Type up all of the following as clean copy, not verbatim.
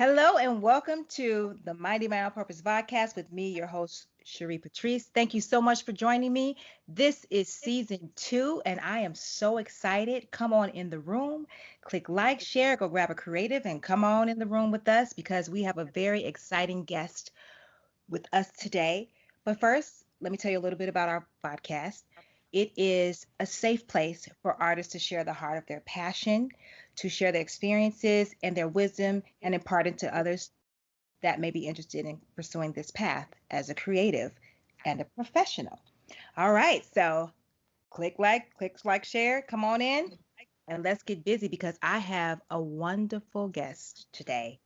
Hello and welcome to the Mighty My Own Purpose podcast with me, your host, Cherie Patrice. Thank you so much for joining me. This is season 2, and I am so excited. Come on in the room, click like, share, go grab a creative, and come on in the room with us because we have a very exciting guest with us today. But first, let me tell you a little bit about our podcast. It is a safe place for artists to share the heart of their passion, to share their experiences and their wisdom and impart it to others that may be interested in pursuing this path as a creative and a professional. All right, so click like, share, come on in, and let's get busy because I have a wonderful guest today,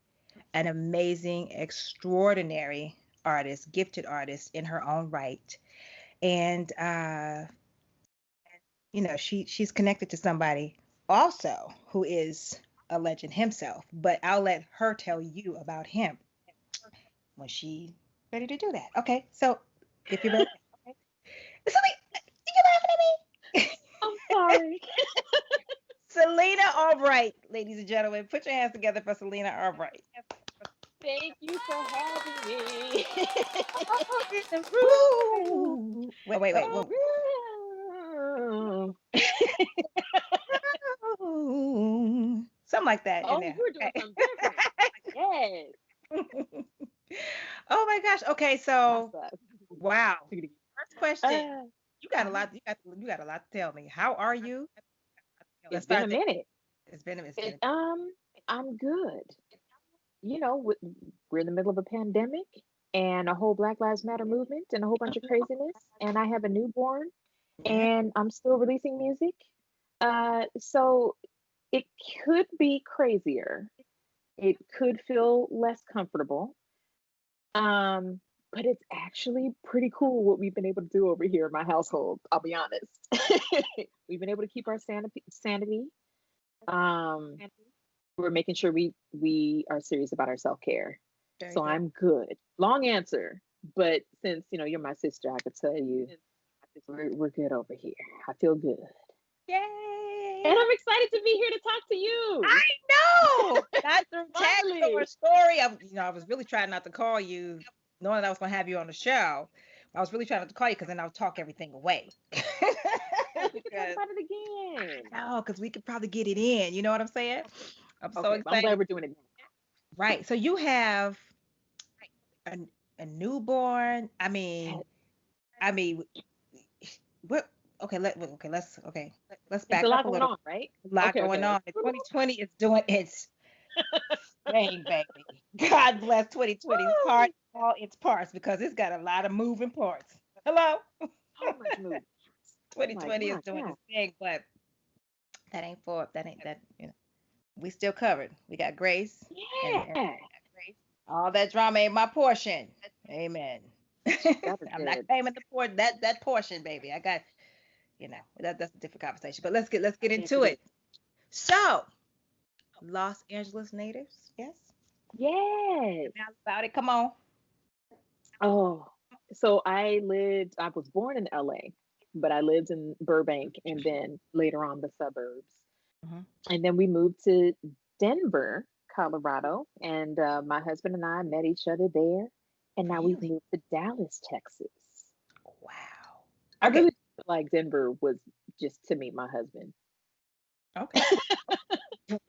an amazing, extraordinary artist, gifted artist in her own right. And she's connected to somebody also who is a legend himself, but I'll let her tell you about him when she's ready to do that. Okay, so if you're ready, okay. Somebody, you laughing I'm at me? sorry. Selina Albright, ladies and gentlemen, put your hands together for Selina Albright. Thank you for having me. Oh, in the room. Wait. Oh, Something like that in oh, there. we're doing Okay. something different. Yes. Oh my gosh. Okay, so Awesome. wow. First question. Uh, You got a uh-huh. lot. You got a lot to tell me. How are you? Let's It's been a start there. minute. It's been It, I'm good. We're in the middle of a pandemic and a whole Black Lives Matter movement and a whole bunch of craziness. And I have a newborn yeah. and I'm still releasing music. So it could be crazier. It could feel less comfortable. Um, but it's actually pretty cool what we've been able to do over here in my household. I'll be honest. We've been able to keep our sanity. Um, we're making sure we are serious about our self-care. Very So good. I'm good. Long answer, but since you're my sister, I could tell you we're good over here. I feel good. And Yay! I'm excited to be here to talk to you. I know. Not through text or Finally. story. I was really trying not to call you, knowing that I was going to have you on the show. I was really trying not to call you because then I'll talk everything away. Yes, we can talk Because about it again. I know, because we could probably get it in. You know what I'm saying? I'm so Okay, but I'm glad excited. we're doing it now. Right. So you have a, a newborn. Yes. I mean, what? Okay, let's It's a back up lot a going little. on, right? A lot Okay, going okay. on. And 2020 is doing its thing, baby. God bless 2020's heart, Woo! all its parts, because it's got a lot of moving parts. Hello? So much movement. Oh my 2020 is gosh, doing yeah. its thing, but that ain't that, we still covered. We got grace and Yeah. all that drama ain't my portion. Amen. That is I'm not good. claiming the that portion, baby. I got, that's a different conversation. But let's get Yes, into it it. is. So, Los Angeles natives, yes. Yes. Tell me all about it. Come on. Oh, so I was born in LA, but I lived in Burbank and then later on the suburbs. Hmm. And then we moved to Denver, Colorado, and my husband and I met each other there. And now we've Really? moved to Dallas, Texas. Wow. I Okay. really feel like Denver was just to meet my husband. Okay.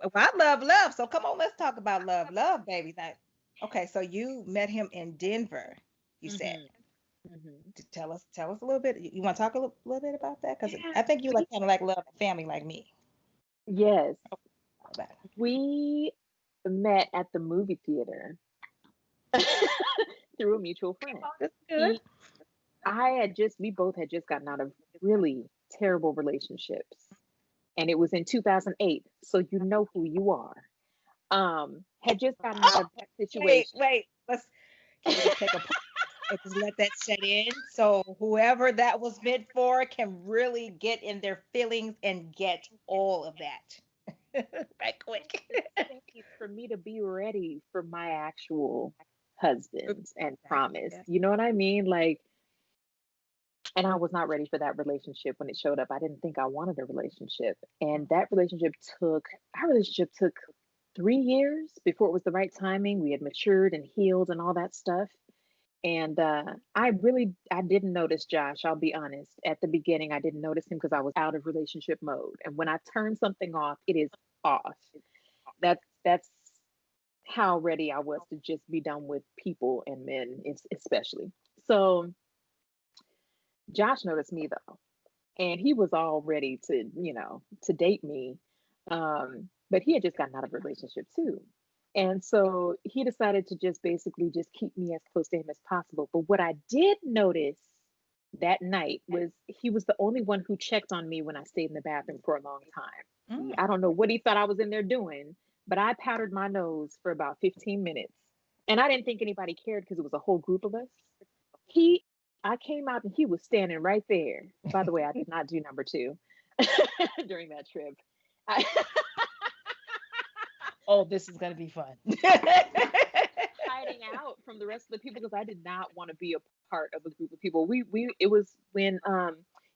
Well, I love love. So come on, let's talk about love. Love, baby. Okay, so you met him in Denver, you said. Hmm. Hmm. Tell us a little bit. You want to talk a little bit about that? Because Yeah, I think you like we kind of like love and family like me. yes, All about it. we met at the movie theater through a mutual friend. That's good. He, I had just, we both had just gotten out of really terrible relationships, and it was in 2008. So you know who you are. Had just gotten out Oh, of that wait, situation. wait. Can we just take a pause and just let that set in? So whoever that was meant for can really get in their feelings and get all of that. Right quick. Safe for me to be ready for my actual husband and Exactly. promise. Yeah. You know what I mean? Like, and I was not ready for that relationship when it showed up. I didn't think I wanted a relationship. And that relationship took, our relationship took 3 years before it was the right timing. We had matured and healed and all that stuff. And I didn't notice Josh. I'll be honest. At the beginning, I didn't notice him because I was out of relationship mode. And when I turn something off, it is off. That's how ready I was to just be done with people and men, especially. So Josh noticed me though, and he was all ready to, to date me. But he had just gotten out of a relationship too. And so he decided to just basically just keep me as close to him as possible. But what I did notice that night was he was the only one who checked on me when I stayed in the bathroom for a long time. Mm. I don't know what he thought I was in there doing, but I powdered my nose for about 15 minutes. And I didn't think anybody cared because it was a whole group of us. He, I came out and he was standing right there. By the way, I did not do number two during that trip. I, Oh, this is gonna be fun. hiding out from the rest of the people because I did not want to be a part of a group of people. We it was when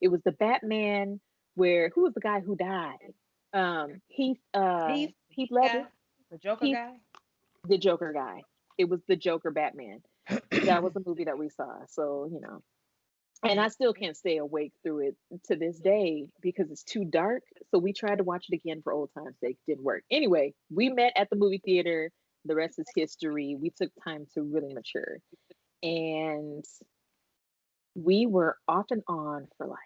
it was the Batman where who was the guy who died? Heath, Heath guy, Ledger. the Joker Heath guy. the Joker guy. It was the Joker Batman. That was the movie that we saw. So, and I still can't stay awake through it to this day because it's too dark. So we tried to watch it again for old time's sake. Didn't work. Anyway, we met at the movie theater. The rest is history. We took time to really mature. And we were off and on for like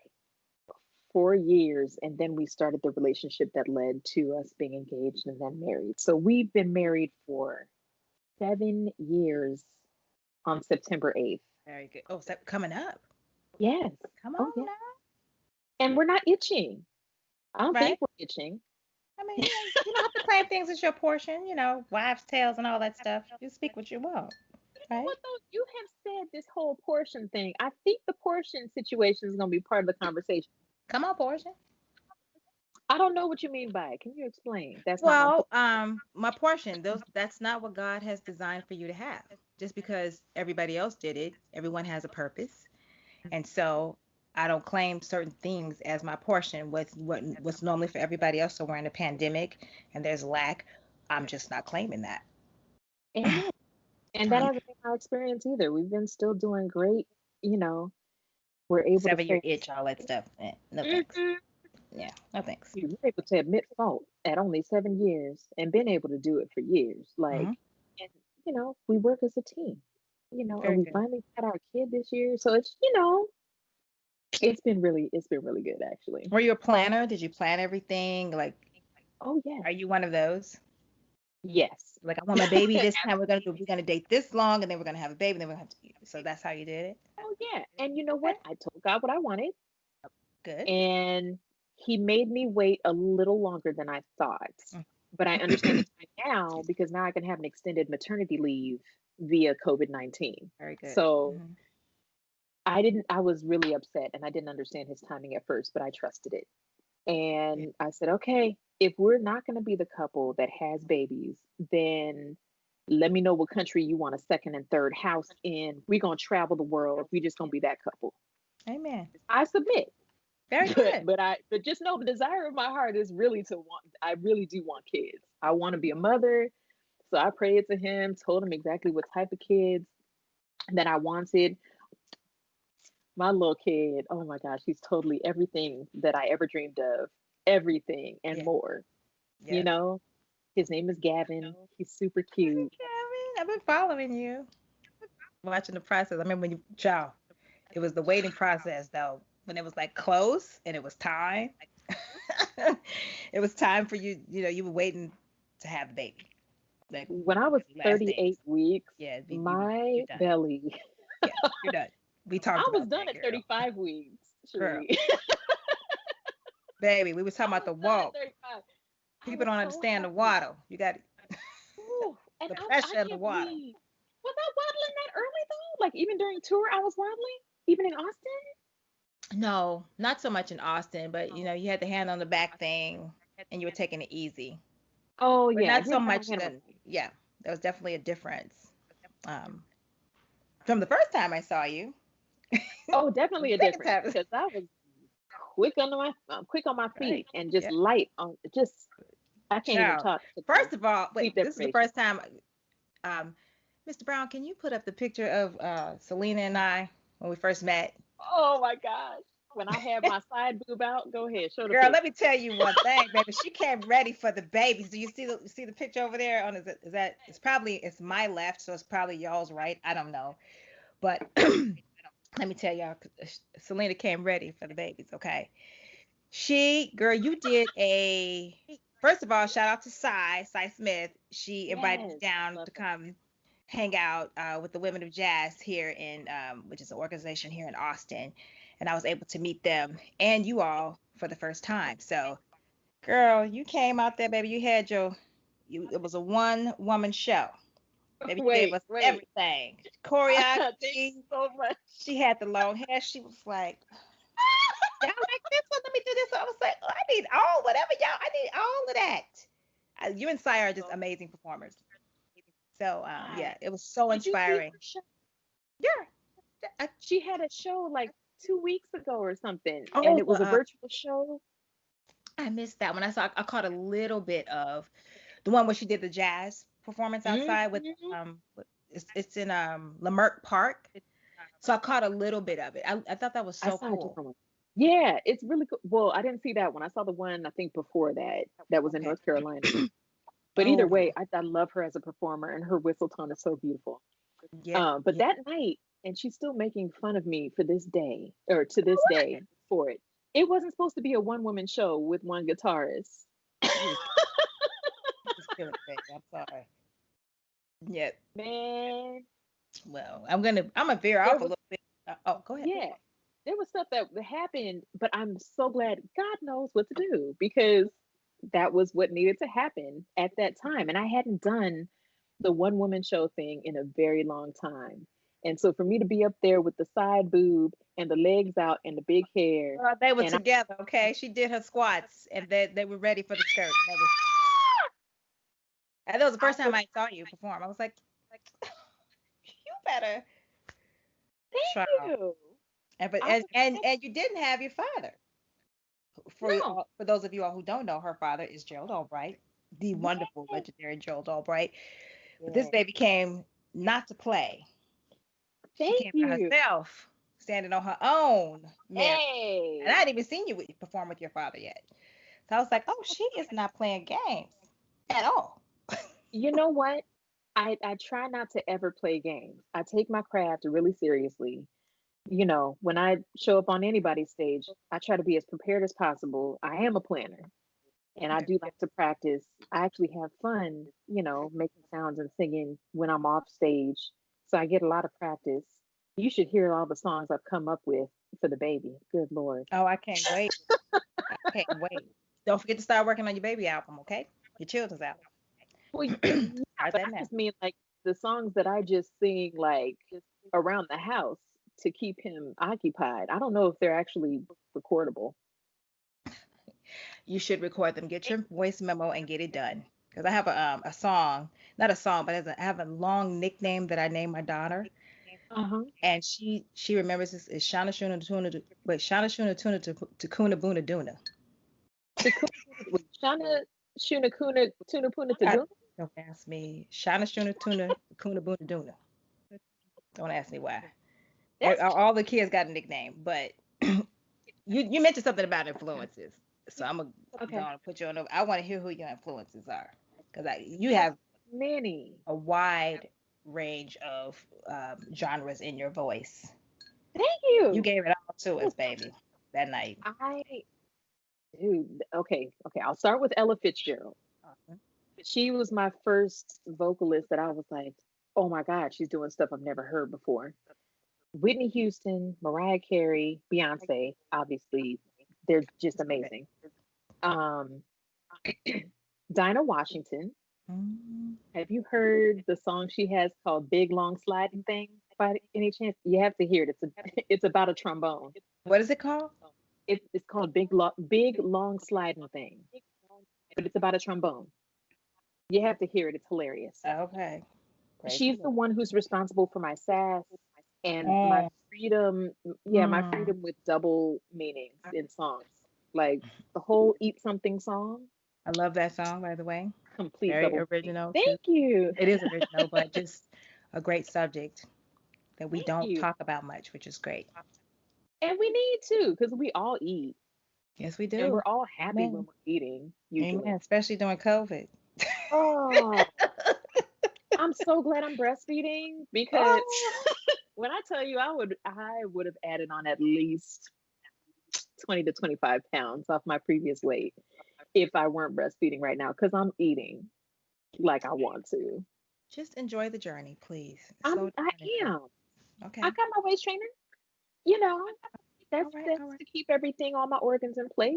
4 years. And then we started the relationship that led to us being engaged and then married. So we've been married for 7 years on September 8th. Very good. Oh, is that coming up? Yes. Come Oh, on yeah. now. And we're not itching. I don't Right? think we're itching. I mean, you don't have to claim things as your portion, wives' tales and all that stuff. You speak what you want, You know right? what though? You have said this whole portion thing. I think the portion situation is going to be part of the conversation. Come on, portion. I don't know what you mean by it. Can you explain? That's not my Well, portion. my portion, that's not what God has designed for you to have. Just because everybody else did it, everyone has a purpose. And so I don't claim certain things as my portion with what's normally for everybody else. So we're in a pandemic and there's lack. I'm just not claiming that. Amen. And that Um, hasn't been our experience either. We've been still doing great. You know, we're able to 7 year face. itch, all that stuff. No thanks. Mhm. Yeah, no thanks. We're able to admit fault at only 7 years and been able to do it for years. Hmm. And we work as a team. And Very we good. finally had our kid this year, so it's been really good actually. Were you a planner? Did you plan everything? Like, Oh yeah, are you one of those? yes. Like, I want my baby this time. We're gonna date this long, and then we're gonna have a baby, and then we're gonna have to. So that's how you did it. Oh yeah, and you know Okay, what? I told God what I wanted, good. and He made me wait a little longer than I thought. But I understand the time now because now I can have an extended maternity leave via COVID-19. Very good. So Hmm. I was really upset and I didn't understand His timing at first, but I trusted it. Yeah. And I said, okay, if we're not going to be the couple that has babies, then let me know what country you want a second and third house in. We're going to travel the world. We just going to be that couple. Amen. I submit. Very good. But just know the desire of my heart is really to want, I really do want kids. I want to be a mother. So I prayed to Him, told Him exactly what type of kids that I wanted. My little kid, oh my gosh, he's totally everything that I ever dreamed of, everything and Yeah. more. You Yes. know, his name is Gavin. He's super cute. Kevin, I've been following you, watching the process. I remember when you, child, it was the waiting process though, when it was like close and it was time. It was time for you, you were waiting to have the baby. Like When I was last 38 days. weeks, Yeah, my you're done. belly, Yeah, you're done. We talked I was about done that, at girl. 35 weeks, Girl, Cherie. baby, we was talking I about was the done at walk. 35. I People was don't so understand the happy. water. You got Ooh, and the I pressure of the can't water. believe. Was I waddling that early though? Like even during tour, I was waddling, even in Austin. No, not so much in Austin, but you had the hand on the back thing and you were taking it easy. Oh But yeah, I not so did have my much hand on then. the back. Yeah, there was definitely a difference. Um, from the first time I saw you, Oh, the definitely a second difference time, because I was quick on my right? feet and just Yeah. light on just. I can't even Child. talk to the First of all, wait, sleep this is the deprivation. first time. Um, Mr. Brown, can you put up the picture of Selena and I when we first met? Oh my gosh. When I have my side boob out, go ahead, show the Girl, let pic. me tell you one thing, baby. She came ready for the babies. Do you see the picture over there? On is that it's probably it's my left, so it's probably y'all's right. I don't know, but let me tell y'all, Selena came ready for the babies. Okay, girl, you did a. First of all, shout out to Cy Smith. She invited me Yes, down love to her. come hang out with the Women of Jazz here in, which is an organization here in Austin, and I was able to meet them and you all for the first time. So, girl, you came out there, baby. You had it was a one woman show. Baby, you gave Wait, us wait. everything. Thank you Choreography. so much. She had the long hair. She was like, y'all like this one? Let me do this one. I was like, oh, I need all, whatever y'all, I need all of that. You and Sai are just So, amazing performers. So, God, yeah, it was so did you see inspiring. her show? Yeah. She had a show like 2 weeks ago or something, and Oh, it was a virtual show. I missed that one. I caught a little bit of the one where she did the jazz performance outside with Hmm. it's in Leimert Park. So I caught a little bit of it. I thought that was I so saw a cool. different one. Yeah, it's really cool. Well, I didn't see that one. I saw the one I think before that that was in Okay. North Carolina. But either Oh, way, I love her as a performer, and her whistle tone is so beautiful. yeah, But yeah. that night, and she's still making fun of me for this day, or to For this what? day for it. It wasn't supposed to be a one woman show with one guitarist. You was you was killing it, baby. I'm sorry. Yeah. Man, Well, I'm gonna veer there off a was, little bit. Oh, go ahead. yeah, there was stuff that happened, but I'm so glad God knows what to do because that was what needed to happen at that time. And I hadn't done the one woman show thing in a very long time. And so for me to be up there with the side boob and the legs out and the big hair, They were and I, together, okay? She did her squats and they were ready for the skirt. And that was the I first time was, I saw you perform. I was like, you better thank try. you. And but I was and you didn't have your father. no, For those of you all who don't know, her father is Gerald Albright, the wonderful, yeah, legendary Gerald Albright. But this yeah. baby came not to play. She Thank came by you. herself, standing on her own merit. And I Hey, hadn't even seen you perform with your father yet. So I was like, oh, she is not playing games at all. you know what? I try not to ever play games. I take my craft really seriously. When I show up on anybody's stage, I try to be as prepared as possible. I am a planner and I Okay. do like to practice. I actually have fun, making sounds and singing when I'm off stage. So I get a lot of practice. You should hear all the songs I've come up with for the baby. Good Lord. Oh, I can't wait. I can't wait. Don't forget to start working on your baby album, okay? Your children's album. Well, yeah, Start but that I now. just mean like the songs that I just sing like around the house to keep him occupied. I don't know if they're actually recordable. You should record them. Get your voice memo and get it done. Because I have a song, not a song, but I have a long nickname that I named my daughter, Uh-huh. and she remembers this is Shana Shuna Tuna. Wait, Shana Shuna Tuna Takuna Buna Duna. Wait, Shana Shuna Kuna Tuna Puna I, Taduna? don't ask me. Shana Shuna Tuna Takuna Buna Duna. Don't ask me why. That's All the kids got a nickname, but you mentioned something about influences, so I'm okay. gonna put you on. I want to hear who your influences are, because you I have have many. a wide range of genres in your voice. Thank You you. gave it all to us, baby, that night. I Dude, okay. I'll start with Ella Fitzgerald. Awesome. She was my first vocalist that I was like, oh my God, she's doing stuff I've never heard before. Whitney Houston, Mariah Carey, Beyonce, obviously, they're just amazing. Um, Dinah Washington. Mm. Have you heard the song she has called "Big Long Sliding Thing"? By any chance, you have to hear it. It's about a trombone. What is it called? It's called Big Long Sliding Thing, but it's about a trombone. You have to hear it. It's hilarious. Okay. Praise the She's the Lord. one who's responsible for my sass and my Mm, freedom. Yeah, my mm. freedom with double meanings in songs, like the whole "Eat Something" song. I love that song, by the way. Complete Very double meaning. original too. Thank you. It is original, but just a great subject that we Thank don't you. talk about much, which is great. And we need to, because we all eat, Yes, we and do. we're all happy when Amen. we're eating, Amen. usually. Especially during COVID. Oh, I'm so glad I'm breastfeeding because Oh, when I tell you I would have added on at least 20 to 25 pounds off my previous weight if I weren't breastfeeding right now because I'm eating like I want to. just enjoy the journey, please. I'm Slow I down and enjoy. am. I Okay. got my waist trainer, you know. All That's right. that's All right. to keep everything, all my organs in place.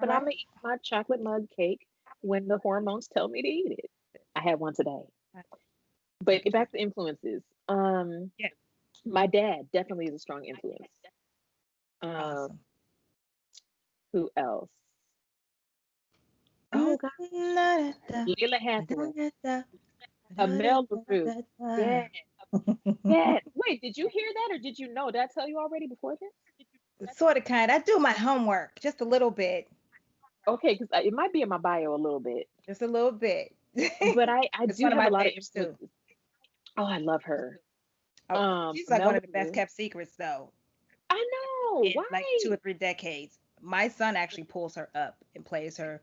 All But I'm right. gonna eat my chocolate mug cake when the hormones tell me to eat it. I had one today. But Look at you. back to influences. Yeah. My dad definitely is a strong influence. Um, Awesome. who else? Oh God, Layla Hathaway, Amel LaRue. Yeah, yeah. Wait, did you hear that or did you know? Did I tell you already before this? Sort of kind. I do my homework just a little bit. Okay, because it might be in my bio a little bit, Just a little bit. but I It's do one of have a my lot of faves too. influences. Oh, I love her. Oh, she's like one Mel of the best LaRue. kept secrets though, I know, in like two right? or three decades. My son actually pulls her up and plays her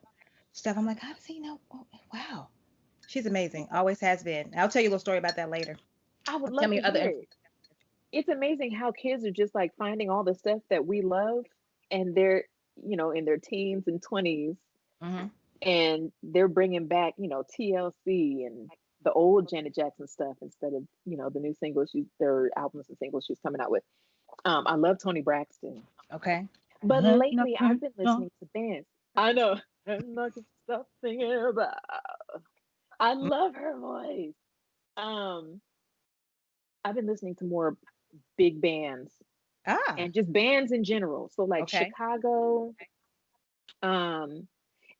stuff. I'm like, how does he know? Oh, wow. She's amazing. Always has been. I'll tell you a little story about that later. I would Tell love me to your other hear it. influence. It's amazing how kids are just like finding all the stuff that we love and they're, in their teens and 20s Hmm. and they're bringing back, TLC and the old Janet Jackson stuff instead of, the new singles their albums and singles she's coming out with. I love Tony Braxton. Okay. But lately I've been listening to bands. I know. I'm not gonna stop singing about. I love her voice. Um, I've been listening to more big bands Ah, and just bands in general. So like okay. Chicago, um,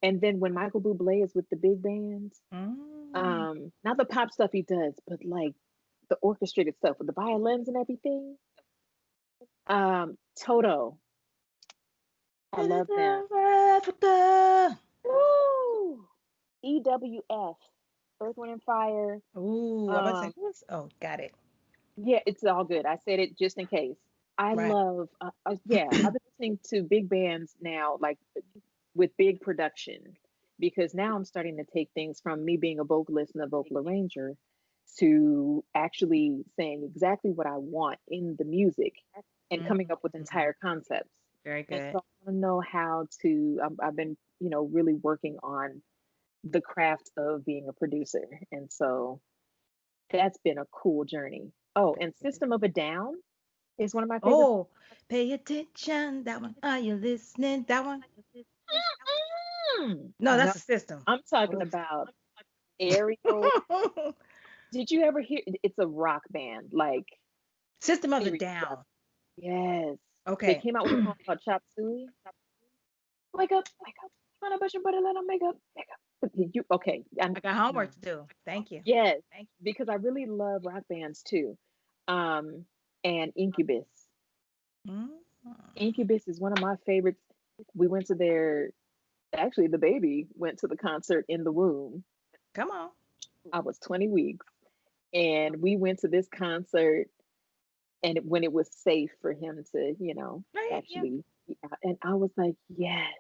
and then when Michael Bublé is with the big bands, Mm. not the pop stuff he does, but like the orchestrated stuff with the violins and everything. Toto, I love them. Africa. Woo! EWF, Earth, Wind and Fire. Ooh, I'm about to say Um, who's. Oh, got it. yeah, it's all good. I said it just in case. I Right. love, yeah, I've been listening to big bands now, like with big production, because now I'm starting to take things from me being a vocalist and a vocal arranger to actually saying exactly what I want in the music and coming Mm. up with entire concepts. Very And good. so I want to know how to, I've been, really working on the craft of being a producer. And so that's been a cool journey. Oh, and System of a Down is one of my favorite. Oh, pay attention. That one. Are you listening? That one. No, No, that's the system. I'm talking Oops. about Ariel. Did you ever hear? It's a rock band, like System of the serious stuff. Down. Yes, they Okay. came out with a song called Chop Suey. Wake up, on a bunch of butter, let 'em make up. You okay? I got homework to do. Thank you. Yes, Thank because I really love rock bands too. Um, and Incubus. you. Mm. Incubus is one of my favorites. We went to their actually the baby went to the concert in the womb. Come on. I was 20 weeks and we went to this concert and when it was safe for him to, Right. Yeah. actually and I was like, yes,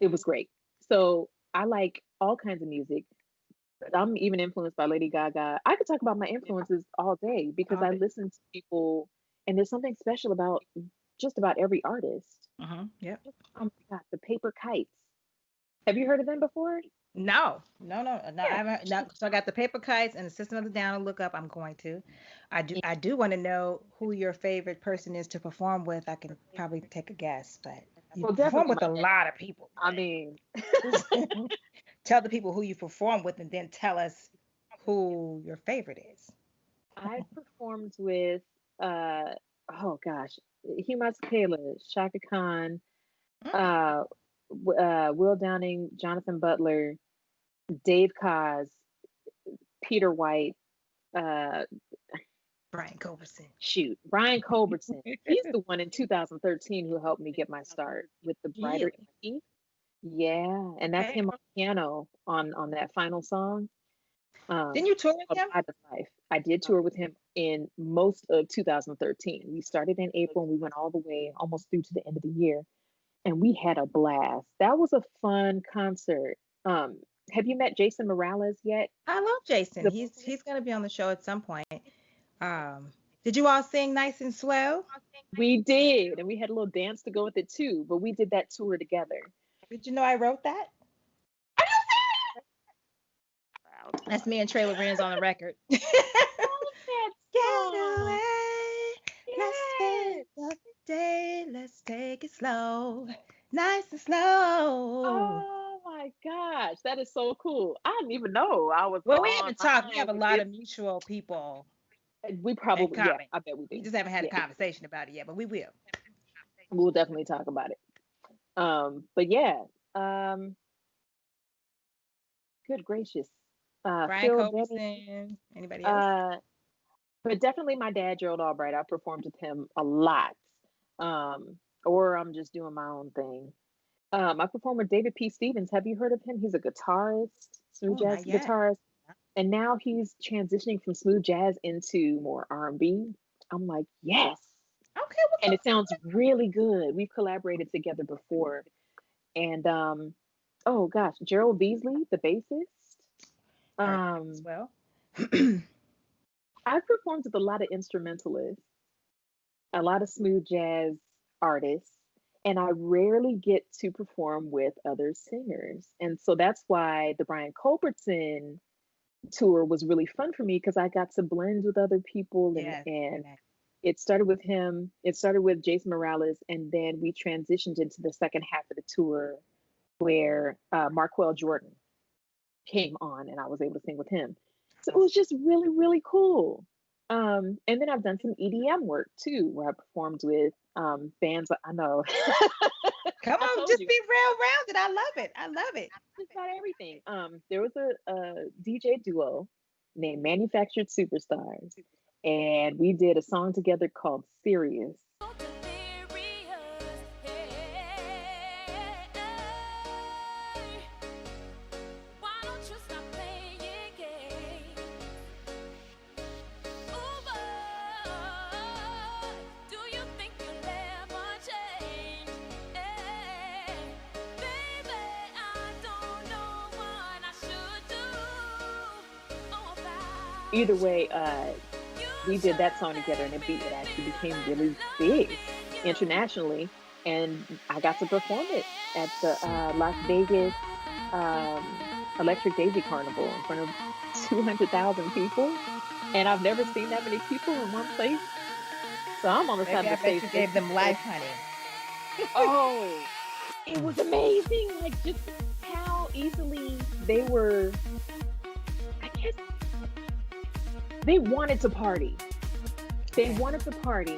it was great. So I like all kinds of music. I'm even influenced by Lady Gaga. I could talk about my influences all day because All I day. listen to people and there's something special about just about every artist. Yep. Oh my God, the Paper Kites. Have you heard of them before? No, no, no, no. I Yeah. haven't. No, so I got the paper kites and the system of the down to look up. I'm going to. I do want to know who your favorite person is to perform with. I can probably take a guess, but you Well, perform definitely with my a dad. lot of people. I mean, Tell the people who you perform with, and then tell us who your favorite is. I performed with uh oh gosh, Hugh Masekela, Shaka Khan, Mm, uh, Will Downing, Jonathan Butler, Dave Koz, Peter White, uh, Brian Culbertson. shoot, Brian Culbertson. He's the one in 2013 who helped me get my start with the Brighter Really? EP. Yeah, and that's Okay. him on piano on that final song. Didn't you tour with Called him? By the Life. I did tour with him in most of 2013. We started in April and we went all the way almost through to the end of the year, and we had a blast. That was a fun concert. Um, have you met Jason Morales yet? I love Jason. The He's going to be on the show at some point. Um, did you all sing nice and slow? We did, and we had a little dance to go with it too. But we did that tour together. Did you know I wrote that? Are you serious? That's me and Trey Lorenz on the record. Get Love that song. away. Let's spend Yes. the day. Let's take it slow. Nice and slow. Oh my gosh, that is so cool. I didn't even know I was Well, we haven't talked. We online have a with lot this. of mutual people We in probably, yeah, common. I bet we We do. just haven't had a Yeah, conversation about it yet, but we will. we'll definitely talk about it. But yeah, um, good gracious. Brian Phil Denny, Culberson. Anybody else? uh, but definitely my dad, Gerald Albright. I performed with him a lot. Or I'm just doing my own thing. I performed with David P. Stevens. Have you heard of him? He's a guitarist, smooth Oh, jazz not yet. guitarist, and now he's transitioning from smooth jazz into more R&B. I'm like, yes, Okay, well, and good it sounds really good. We've collaborated together before, and oh gosh, Gerald Beasley, the bassist. for heard of him as Um, well. I've performed with a lot of instrumentalists, a lot of smooth jazz artists, and I rarely get to perform with other singers. And so that's why the Brian Culbertson tour was really fun for me because I got to blend with other people, Yes. and Amen. it started with him, it started with Jason Morales, and then we transitioned into the second half of the tour where Marquel Jordan came on and I was able to sing with him. So it Awesome. was just really, really cool. And then I've done some EDM work too, where I performed with bands. I know, Come I on, told just you, be real rounded. I love it. I love it. just got everything. There was a DJ duo named Manufactured Superstars, and we did a song together called Serious. Either way, we did that song together, and it actually became really big internationally, and I got to perform it at the Las Vegas Electric Daisy Carnival in front of 200,000 people, and I've never seen that many people in one place. So I'm on the side Baby, of I the bet stage you gave making them sure. life, honey. Oh, it was amazing! Like just how easily they were. I guess they wanted to party. They Yeah. wanted to party,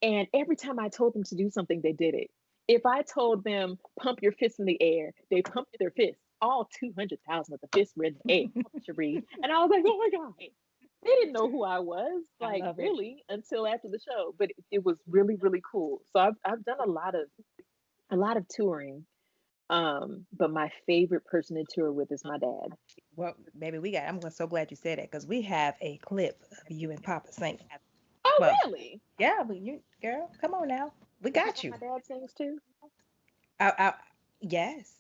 and every time I told them to do something, they did it. If I told them pump your fists in the air, they pumped their fists. All 200,000 of the fists were in the air, Cherie. And I was like, oh my god, they didn't know who I was, I like love it. really, until after the show. But it was really really cool. So I've done a lot of touring. But my favorite person to tour with is my dad. Well, baby, I'm so glad you said that because we have a clip of you and Papa singing. Oh Well, really? yeah, but you, girl, come on now. We Is this got what you. my dad sings too? I, yes,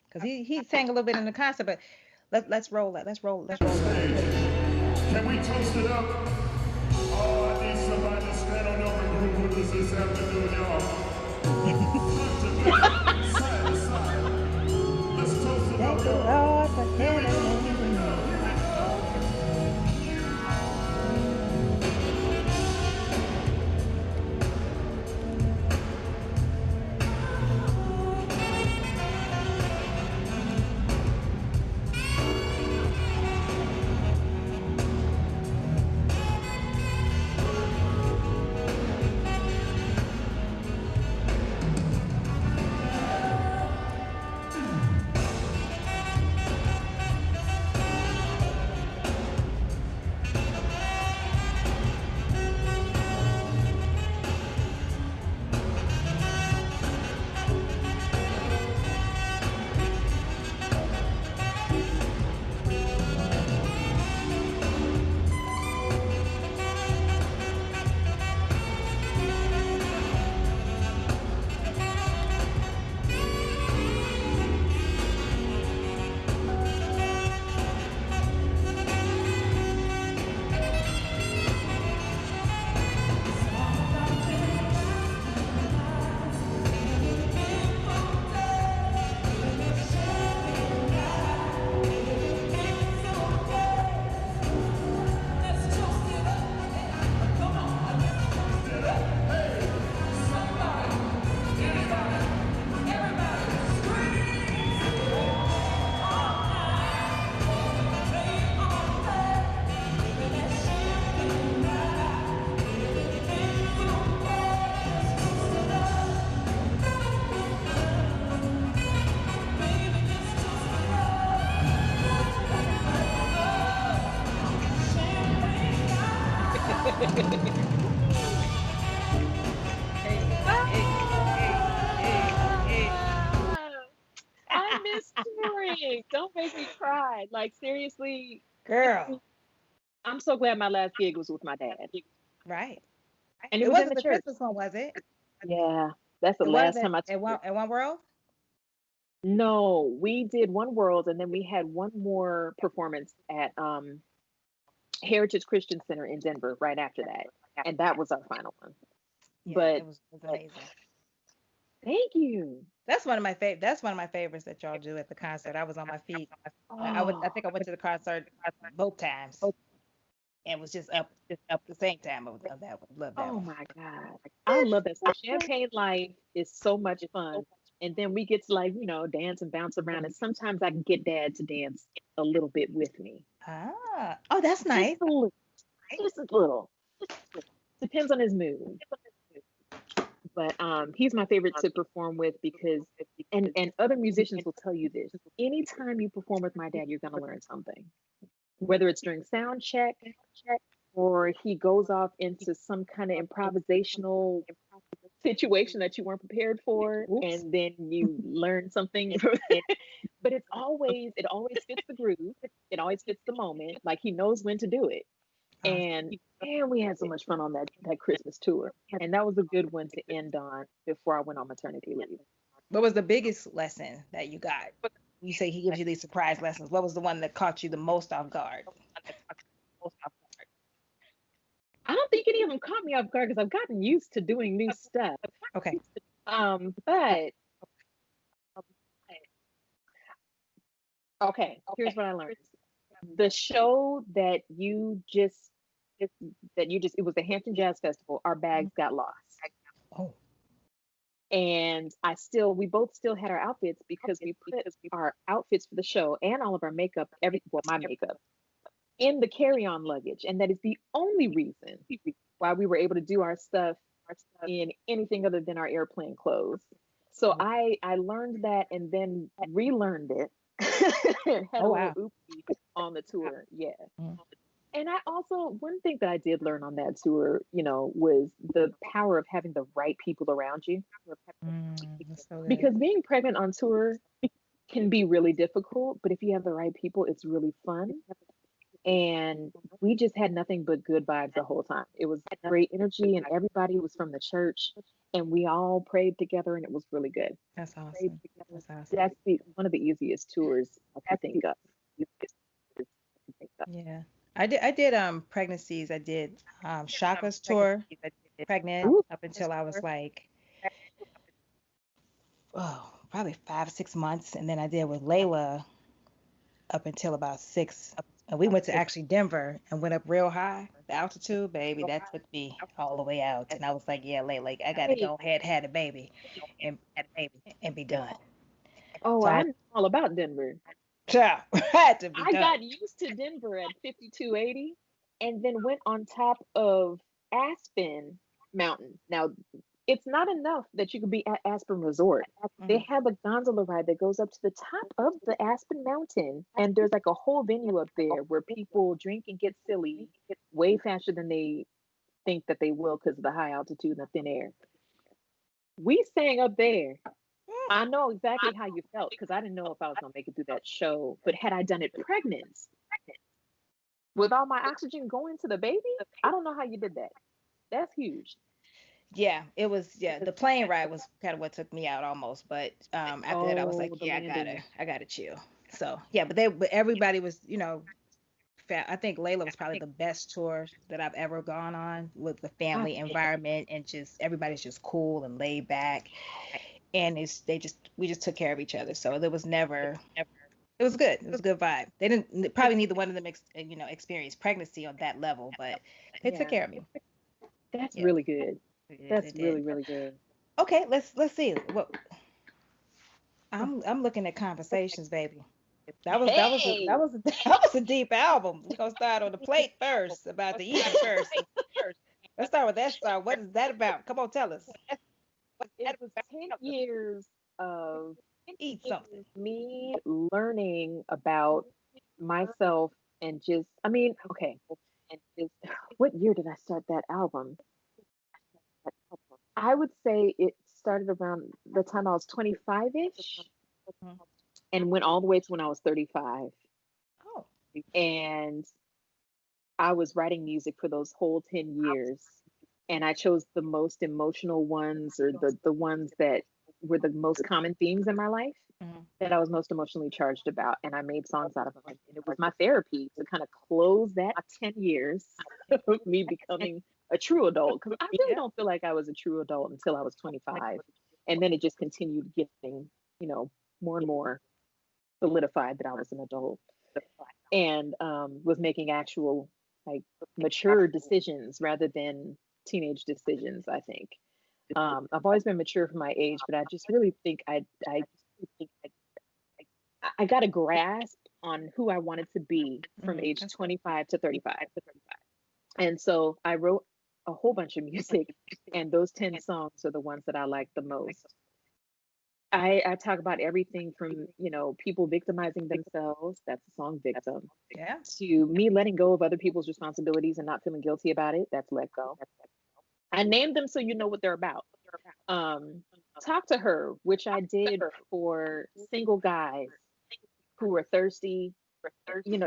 because he sang a little bit in the concert, but let's roll that. Let's roll the clip. Can we toast it up? Oh, I need somebody to stand on up and groove with us this afternoon, y'all. Front to back, side to side. Let's toast it Thank up, the y'all. Lord for Here we heaven go, here we and go, here we go. Hey, hey, hey, hey, hey. Ah, I miss touring. Don't make me cry. Like seriously, Girl, I'm so glad my last gig was with my dad, right. and it It was in wasn't the the church. Christmas one, was it? Yeah, that's the It last wasn't time I toured. at One World? No, we did One World, and then we had one more performance at Heritage Christian Center in Denver right after that, and that was our final one. Yeah, But it was amazing. thank you. That's one of my favorites that y'all do at the concert. I was on my feet. I Oh, think I went to the concert both times and was just up the same time of that one. Love that oh one. my God. I love that. So Champagne Life is so much fun. And then we get to like, dance and bounce around. And sometimes I can get dad to dance a little bit with me. Ah, oh, that's Just nice. a little, just a little. Depends on his mood. But he's my favorite to perform with because and other musicians will tell you this. Anytime you perform with my dad, you're gonna learn something. Whether it's during sound check or he goes off into some kind of improvisational situation that you weren't prepared for Oops. and then you learn something from it. But it always fits the groove. It always fits the moment. Like he knows when to do it. Awesome. And we had so much fun on that Christmas tour. And that was a good one to end on before I went on maternity leave. What was the biggest lesson that you got? You say he gives you these surprise lessons. What was the one that caught you the most off guard? I don't think any of them caught me off guard because I've gotten used to doing new stuff. Okay. But okay, here's what I learned. The show that you just it was the Hampton Jazz Festival, our bags got lost. Oh. And we both still had our outfits because we put our outfits for the show and all of our makeup, my makeup, in the carry-on luggage. And that is the only reason why we were able to do our stuff in anything other than our airplane clothes. So I learned that and then relearned it. Had Oh a little wow. oopsie on the tour. Yeah. Mm, And I also, one thing that I did learn on that tour, was the power of having the right people around you. that's so good. Because being pregnant on tour can be really difficult, but if you have the right people, it's really fun. And we just had nothing but good vibes the whole time. It was great energy, and everybody was from the church, and we all prayed together, and it was really good. That's awesome. That's awesome. That's one of the easiest tours I can think of. Yeah. I did pregnancies. I did Shaka's tour, pregnant Ooh, up until I was like, oh, probably 5, 6 months. And then I did with Layla up until about 6. And we went to actually Denver and went up real high. The altitude, baby, that took me all the way out. And I was like, yeah, Layla, like, I got to hey, go ahead, had a baby and be done. oh, So I, I'm all about Denver. child, had to be I done. got used to Denver at 5280 and then went on top of Aspen Mountain. Now, it's not enough that you could be at Aspen Resort. They Mhm. have a gondola ride that goes up to the top of the Aspen Mountain, and there's like a whole venue up there where people drink and get silly way faster than they think that they will because of the high altitude and the thin air. We sang up there. I know exactly how you felt because I didn't know if I was going to make it through that show. But had I done it pregnant with all my oxygen going to the baby, I don't know how you did that. That's huge. Yeah, it was. Yeah, the plane ride was kind of what took me out almost. But after that, I was like, Oh, the yeah, landing. I gotta chill. So yeah, but everybody was, I think Layla was probably the best tour that I've ever gone on with the I family environment and just everybody's just cool and laid back. And we just took care of each other. So there was never, it was good. It was a good vibe. They didn't probably neither one of them experience pregnancy on that level, but they took yeah, care of me. that's Yeah, really good. they That's did. really, really good. Okay, let's see. What I'm looking at conversations, baby. Hey, That was a deep album. We're gonna start on the plate first, about the eating first. Let's start with that song. What is that about? Come on, tell us. it was 10 years of Eat something. me learning about myself and just, I mean, okay. And is what year did I start that album? I would say it started around the time I was 25-ish Mhm. and went all the way to when I was 35. Oh, And I was writing music for those whole 10 years. And I chose the most emotional ones, or the ones that were the most common themes in my life mhm. that I was most emotionally charged about. And I made songs out of them. And it was my therapy to kind of close that 10 years of me becoming a true adult. Because I really Yeah. don't feel like I was a true adult until I was 25. And then it just continued getting, more and more solidified that I was an adult, and was making actual, like, mature decisions rather than teenage decisions, I think. I've always been mature for my age, but I just really think I got a grasp on who I wanted to be from Mhm. age That's good. 25 to 35. And so I wrote a whole bunch of music, and those 10 songs are the ones that I like the most. I talk about everything from, people victimizing themselves, that's the song Victim, Yeah. to me letting go of other people's responsibilities and not feeling guilty about it, that's Let Go. I named them so you know what they're about. Um, Talk to Her, which I did for single guys who are thirsty.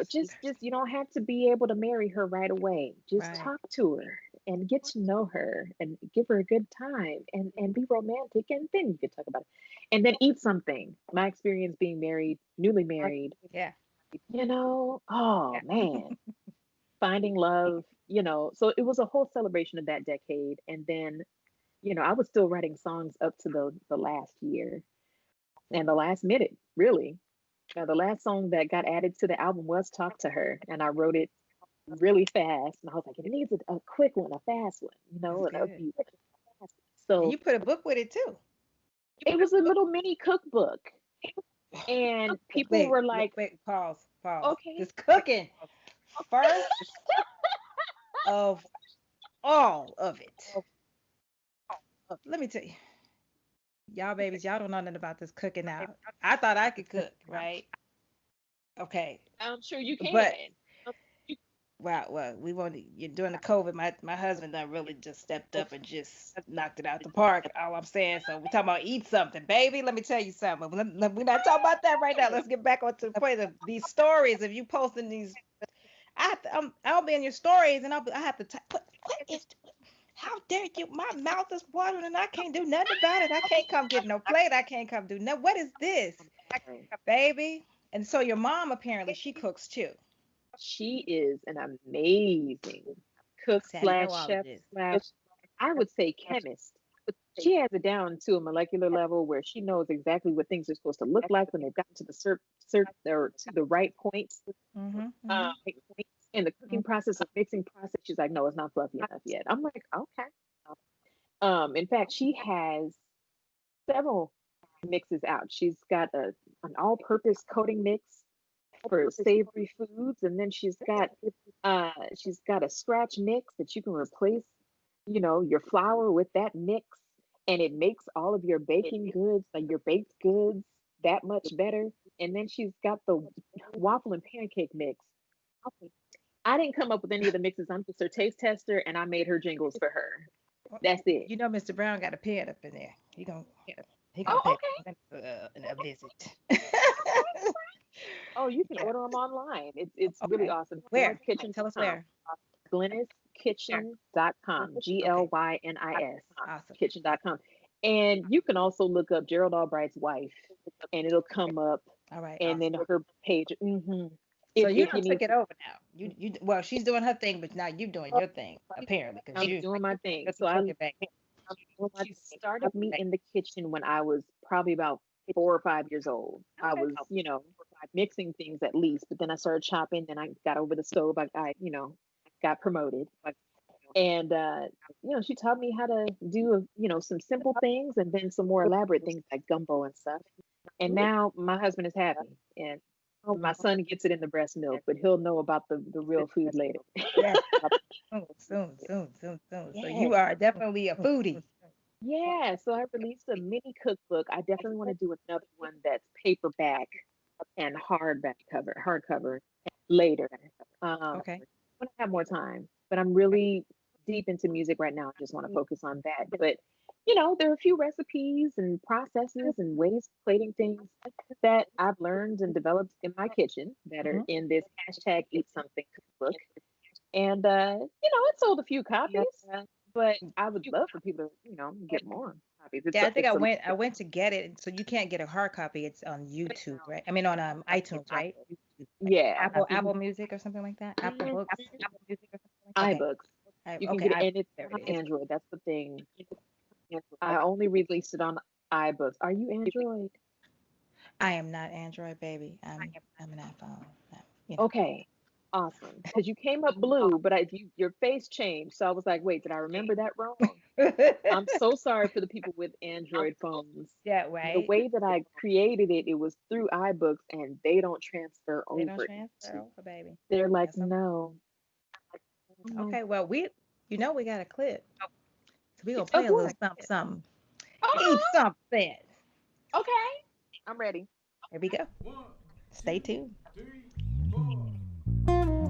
Just you don't have to be able to marry her right away. Just Right. talk to her and get to know her and give her a good time and be romantic, and then you can talk about it. And then Eat Something. My experience being married, newly married, Yeah. oh man, finding love, so it was a whole celebration of that decade. And then, I was still writing songs up to the last year and the last minute, really. The last song that got added to the album was Talk to Her, and I wrote it really fast. And I was like, it needs a quick one, a fast one, That's and a good. beat. And So you put a book with it too. it was a little mini cookbook, and people Wait, were like, wait, pause, pause. okay. This cooking first of all of it. Let me tell you, y'all babies, y'all don't know nothing about this cooking now. I thought I could cook, right? Okay, I'm sure you but can. well, we want during the COVID, my husband done really just stepped up and just knocked it out the park. All I'm saying, so we're talking about eat something, baby. Let me tell you something. We're not talking about that right now. Let's get back onto the point of these stories. If you posting these, I'll be in your stories, and I have to type. What is? How dare you? My mouth is watering, and I can't do nothing about it. I can't come get no plate. I can't come do nothing. What is this, baby? And so your mom apparently she cooks too. She is an amazing cook See, I know slash all of chef this. slash, I would say, chemist. She has it down to a molecular level where she knows exactly what things are supposed to look like when they've gotten to the or to the right points. Mhm. Um, Mhm. in the cooking process or mixing process, she's like, no, it's not fluffy enough yet. I'm like, okay. In fact, she has several mixes out. She's got an all-purpose coating mix for savory foods, and then she's got a scratch mix that you can replace, your flour with that mix, and it makes all of your baking goods, like your baked goods, that much better. And then she's got the waffle and pancake mix. I didn't come up with any of the mixes. I'm just her taste tester, and I made her jingles for her. Well, That's it. you know, Mr. Brown got a pen up in there. He gonna Oh, pay okay. a visit. Oh, you can Yeah. order them online. It's really Okay. awesome. Where? Tell us GlynisKitchen.com. where. GlynisKitchen.com. Okay. GLYNIS Awesome. kitchen.com. And you can also look up Gerald Albright's wife, and it'll come up, All right. and then Awesome. her page. So If you you don't need, took it over now. Well, she's doing her thing, but now you doing your thing apparently, because I'm you doing my thing. got the So cooking back. she started me in the kitchen when I was probably about 4 or 5 years old. I Okay. was, mixing things at least, but then I started chopping. Then I got over the stove. Got promoted. And she taught me how to do, some simple things and then some more elaborate things like gumbo and stuff. And now my husband is happy, and my son gets it in the breast milk, but he'll know about the real food later. Yeah. Soon, soon, soon, soon, soon. So Yeah. you are definitely a foodie. Yeah, so I released a mini cookbook. I definitely want to do another one that's paperback and hardcover later. Um, Okay. when I have more time. But I'm really deep into music right now. I just want to focus on that. But there are a few recipes and processes and ways of plating things that I've learned and developed in my kitchen that are Mhm. in this hashtag Eat Something cookbook. And it sold a few copies, but I would love for people to, get more copies. Yeah, I think It's a I went to get it. So you can't get a hard copy. It's on YouTube, right? I mean on iTunes, right? yeah, I think Apple Music or something like that. Apple mm, Books. Okay. iBooks. You can Okay, get it, I and it's there on it is. Android. That's the thing. I only released it on iBooks. Are you Android? I am not Android, baby. I'm an iPhone. You know. Okay, awesome. Because you came up blue, but your face changed. So I was like, wait, did I remember that wrong? I'm so sorry for the people with Android phones. Yeah, The right. way that I created it, it was through iBooks, and they don't transfer They don't over. transfer over, baby. They're like, That's no. Mhm. okay. Well, we got a clip. So we gonna Of play a little what? something, something. Eat Uh-huh. something. Okay. I'm ready. Here we go. One, Stay two, tuned. three, four.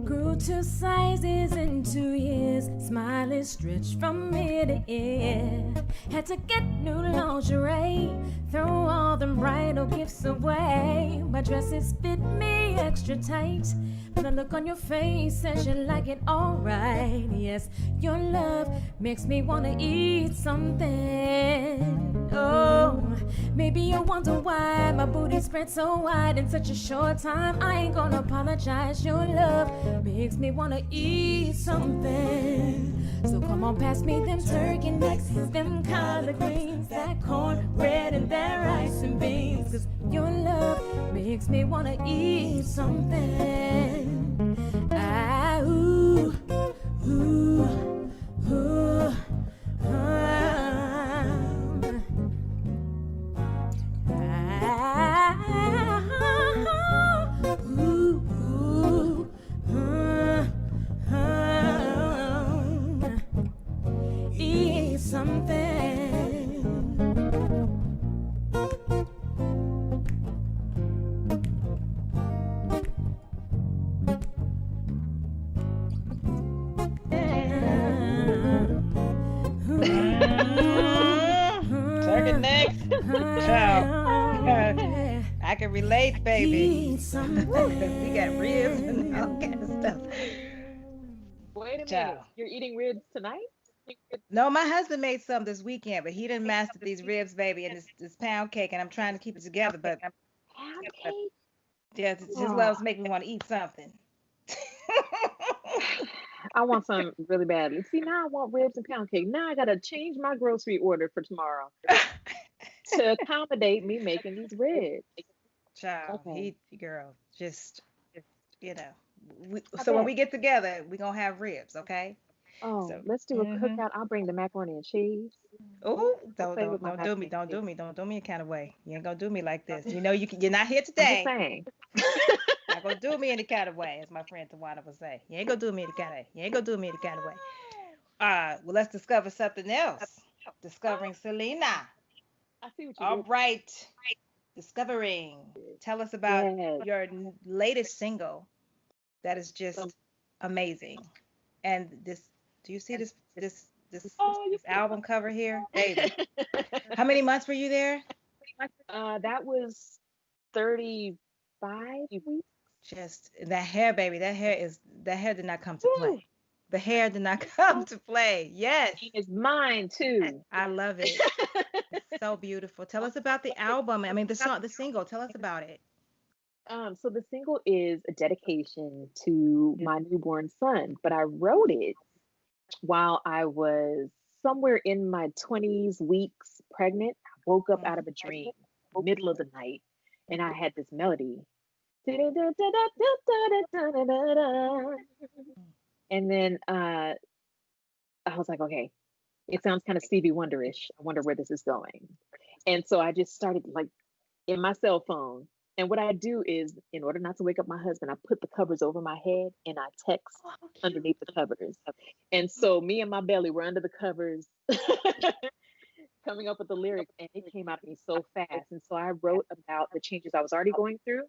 Grew 2 sizes in 2 years. Smile is stretched from ear to ear. Had to get new lingerie. Throw all them bridal gifts away. My dresses fit me extra tight. But the look on your face says you like it alright. Yes, your love makes me wanna eat something. Oh, maybe you wonder why my booty spread so wide in such a short time. I ain't gonna apologize. Your love makes me wanna eat something. So come on, pass me them turkey necks, them collard greens, that cornbread and that rice and beans. 'Cause your love makes me wanna eat something. Ah, ooh, ooh, ooh, eat something. Turkey necks. Child. I can relate, baby. Eat something. We got ribs and all kind of stuff. Wait a minute. Child. You're eating ribs tonight? No, my husband made some this weekend, but he didn't master these ribs, baby, and this pound cake, and I'm trying to keep it together. But Pound cake? yeah, his Oh, loves make me want to eat something. I want some really badly. See, now I want ribs and pound cake. Now I gotta change my grocery order for tomorrow to accommodate me making these ribs. Child, Okay. girl, just you know. I So when bet. we get together, we gonna have ribs, okay? Oh, So, let's do a cookout. I'll bring the macaroni and cheese. oh, Don't play with my don't do me, macaroni and cheese. don't do me a kind of way. You ain't gonna do me like this. You know you're not here I'm just today. saying. Not gonna do me any kind of way, as my friend Tawana would say. You ain't gonna do me any kind of. You ain't gonna do me any kind of way. Well, let's discover something else. Discovering Selena. I see what you All did. right, discovering. Tell us about Yes. your latest single. That is So, just amazing. And this, do you see oh, this album cover here, baby? How many months were you there? that was 35 weeks. Just that hair, baby. That hair did not come to Woo! play. The hair did not come to play. Yes, It's mine too. I love it. It's so beautiful. Tell us about the album. I mean, the single. Tell us about it. So the single is a dedication to my newborn son, but I wrote it while I was somewhere in my 20s, weeks pregnant. I woke up out of a dream, middle of the night, and I had this melody. And then I was like, okay, it sounds kind of Stevie Wonderish. I wonder where this is going. And so I just started like in my cell phone. And what I do is, in order not to wake up my husband, I put the covers over my head and I text Oh, how cute. underneath the covers. And so me and my belly were under the covers coming up with the lyrics, and it came out of me so fast. And so I wrote about the changes I was already going through.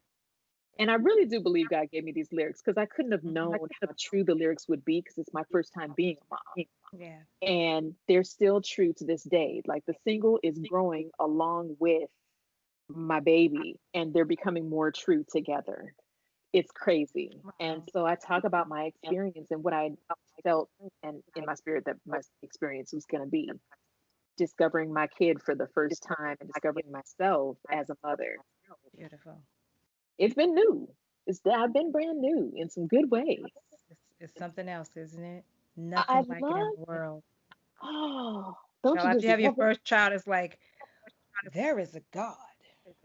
And I really do believe God gave me these lyrics because I couldn't have known how true the lyrics would be because it's my first time being a mom. Yeah. And they're still true to this day. Like the single is growing along with my baby, and they're becoming more true together. It's crazy. And Wow. so I talk about my experience and what I felt and in my spirit that my experience was going to be discovering my kid for the first time and discovering myself as a mother. Beautiful. It's been new. I've been brand new in some good ways. It's something else, isn't it? I Nothing like it in love, the world. oh, don't Child, you after just you have your love it? first child, it's like, there is a God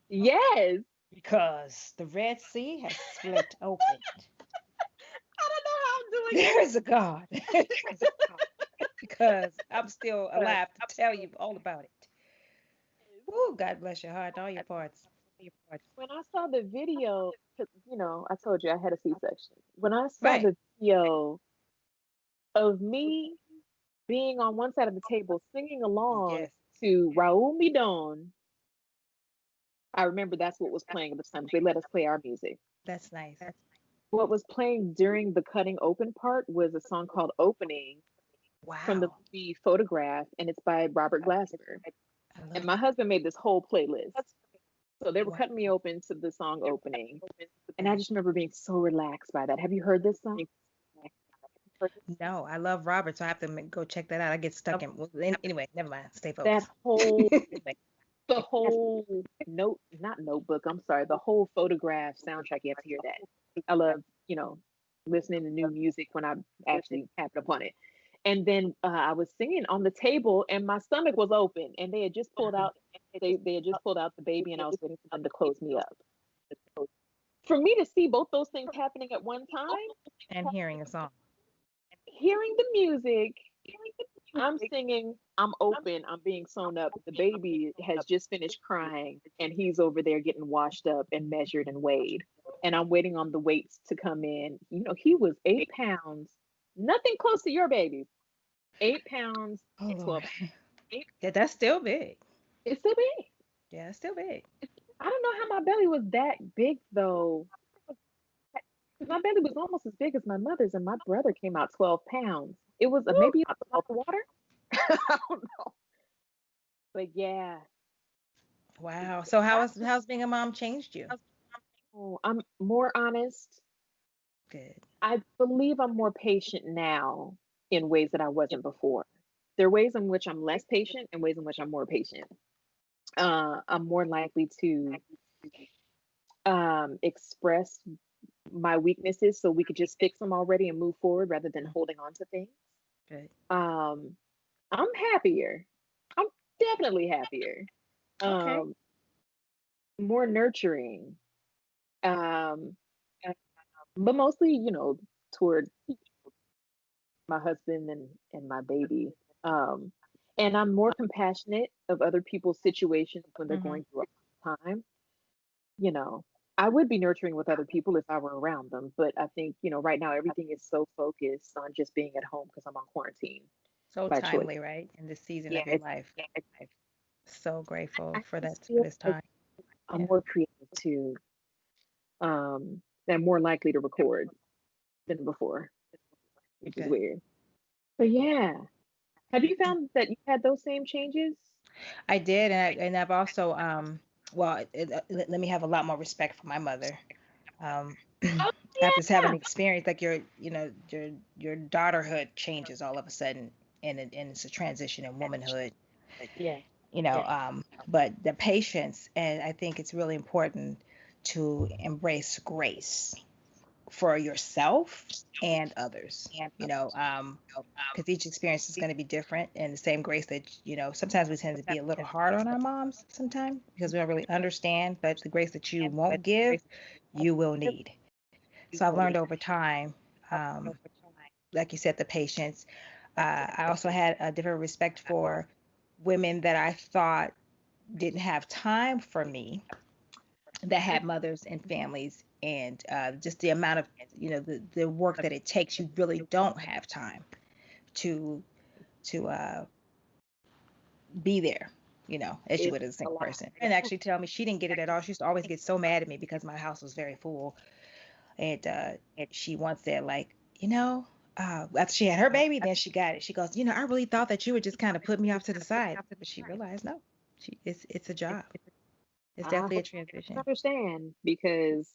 Yes. because the Red Sea has split open. I don't know how I'm doing There it. is a God because I'm still alive to tell you all about it. Woo, God bless your heart and all your parts. When I saw the video, 'cause, I told you I had a C-section. When I saw Right. the video of me being on one side of the table singing along Yes. to Raul Midon, I remember that's what was playing at the time. They let us play our music. That's nice. What was playing during the cutting open part was a song called Opening from the Wow. movie Photograph, and it's by Robert Glasper. I And love my it. husband made this whole playlist. So they were Wow. cutting me open to the song Opening. And I Okay. just remember being so relaxed by that. Have you heard this song? No, I love Robert, so I have to go check that out. I get stuck in. Well, anyway, never mind. Stay That focused. whole, the whole not notebook, I'm sorry, the whole Photograph soundtrack, you have to hear that. I love, listening to new music when I actually happen upon it. And then I was singing on the table, and my stomach was open, and they had just pulled out. They had just pulled out the baby, and I was waiting for them to close me up. For me to see both those things happening at one time, And hearing a song. hearing the music, I'm singing, I'm open, I'm being sewn up. The baby has just finished crying, and he's over there getting washed up and measured and weighed. And I'm waiting on the weights to come in. He was 8 pounds, nothing close to your baby. 8 pounds Oh and Lord. 12 Yeah, that's still big. It's so big. Yeah, it's still big. I don't know how my belly was that big though. 'Cause my belly was almost as big as my mother's, and my brother came out 12 pounds. It was Woo. maybe a lot of water. I don't know. But yeah, Wow. So how's being a mom changed you? oh, I'm more honest. Good. I believe I'm more patient now in ways that I wasn't before. There are ways in which I'm less patient and ways in which I'm more patient. I'm more likely to express my weaknesses so we could just fix them already and move forward rather than Mm, holding on to things. good. Um, I'm happier. I'm definitely happier. Okay. Um, more nurturing. Um, but mostly, toward my husband and my baby. Um, and I'm more compassionate of other people's situations when they're Hmm. going through a hard time. You know, I would be nurturing with other people if I were around them, but I think, right now everything is so focused on just being at home because I'm on quarantine So by choice. timely, right? In this season Yeah, of your life. So I grateful for just that for feel this like time. I'm Yeah. more creative too. And more likely to record than before, which is Good. weird. But yeah, have you found that you had those same changes? I did, and I've also well, let me have a lot more respect for my mother. Um, Oh after having yeah. experience like your daughterhood changes all of a sudden, and it's a transition in womanhood. Yeah. But the patience, and I think it's really important to embrace grace for yourself and others. Because each experience is going to be different, and the same grace that sometimes we tend to be a little hard on our moms sometimes because we don't really understand, but the grace that you won't give, you will need. So I've learned over time, um, like you said, the patience. I also had a different respect for women that I thought didn't have time for me, that have mothers and families, and just the amount of, the work that it takes. You really don't have time to to be there, as you It's would as a a single lot. person. And actually tell me she didn't get it at all. She used to always get so mad at me because my house was very full. And she once said, like, after she had her baby, then she got it. She goes, I really thought that you would just kind of put me off to the side. But she realized, no, it's a job. It's I definitely a hope you transition. understand because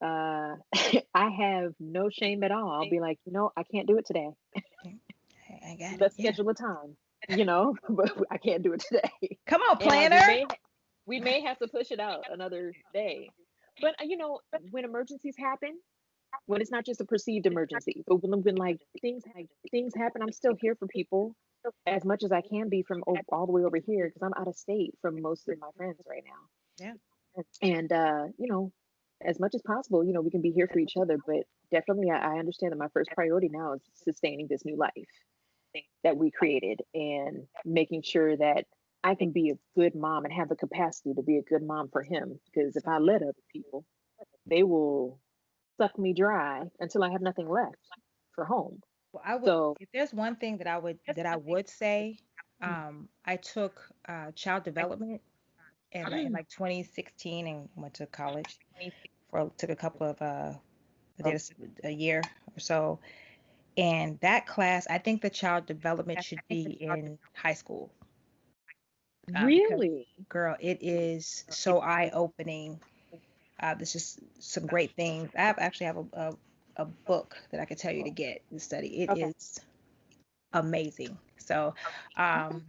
uh, I have no shame at all. I'll be like, I can't do it today. I got it. Let's Yeah. schedule a time, but I can't do it today. Come on, And like planner. we may have to push it out another day. But when emergencies happen, when it's not just a perceived emergency, but when like things happen, I'm still here for people as much as I can be from all the way over here because I'm out of state from most of my friends right now. Yeah. And as much as possible, we can be here for each other. But definitely, I understand that my first priority now is sustaining this new life that we created and making sure that I can be a good mom and have the capacity to be a good mom for him. Because if I let other people, they will suck me dry until I have nothing left for home. Well, I would, So, if there's one thing that I would say, I took child development in like 2016 and went to college took a couple of I did a year or so. And that class, I think the child development should be in high school, because, really, girl, it is so eye-opening. There's just some great things. Actually have a book that I could tell you to get and study. It okay, is amazing. So, okay, um,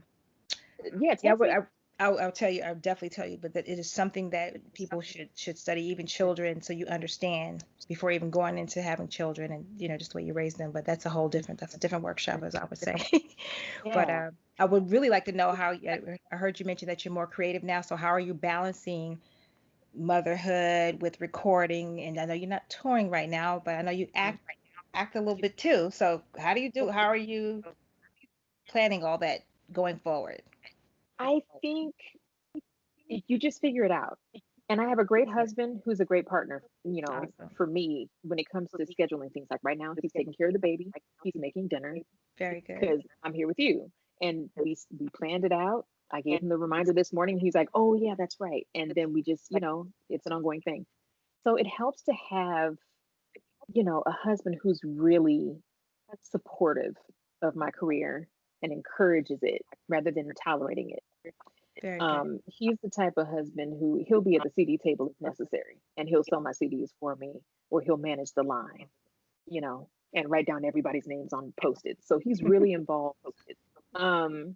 yeah, yeah, text me. I'll tell you. I'll definitely tell you. But that it is something that people should study, even children, so you understand before even going into having children, and just the way you raise them. But that's a different workshop, as I would say. But Yeah. I would really like to know how. I heard you mention that you're more creative now. So how are you balancing motherhood with recording? And I know you're not touring right now, but I know you act a little bit too. So how are you planning all that going forward? I think you just figure it out. And I have a great husband who's a great partner, Awesome. for me when it comes to scheduling things. Like right now, he's taking care of the baby, he's making dinner Very good. because I'm here with you. And we planned it out. I gave him the reminder this morning. He's like, "Oh yeah, that's right." And then we just, it's an ongoing thing. So it helps to have, a husband who's really supportive of my career and encourages it rather than tolerating it. Very good. He's the type of husband who he'll be at the CD table if necessary, and he'll sell my CDs for me, or he'll manage the line, and write down everybody's names on post-its. So he's really involved. Um,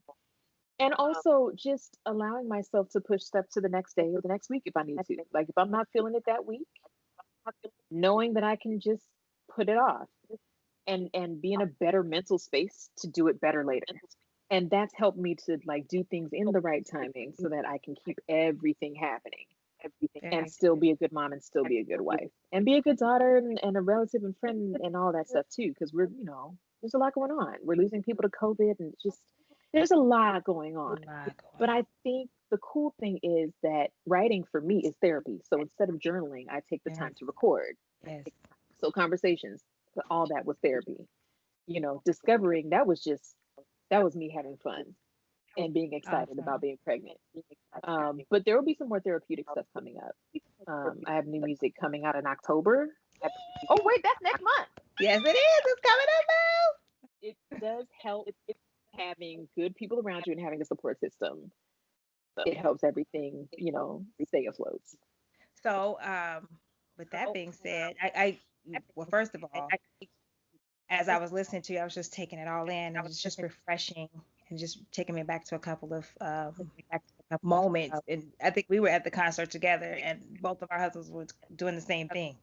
and also just allowing myself to push stuff to the next day or the next week if I need to. Like if I'm not feeling it that week, knowing that I can just put it off and be in a better mental space to do it better later. And that's helped me to like do things in the right timing so that I can keep everything happening and Very still be a good mom and still be a good wife and be a good daughter and a relative and friend and all that stuff too. Because there's a lot going on. We're losing people to COVID and it's just, there's a lot going on. good. A lot going But on. I think the cool thing is that writing for me is therapy. So instead of journaling, I take the time Yes. to record. Yes. So conversations, all that was therapy. Discovering that was me having fun and being excited about Awesome. being pregnant. But there will be some more therapeutic stuff coming up. I have new music coming out in October. Oh wait, that's next month. Yes, it is. It's coming up It does help having good people around you and having a support system. It helps everything, stay afloat. now. So, with that being said, well, first of all, as I was listening to you, I was just taking it all in, and it's just refreshing and just taking me back to a couple of moments. And I think we were at the concert together, and both of our husbands were doing the same thing.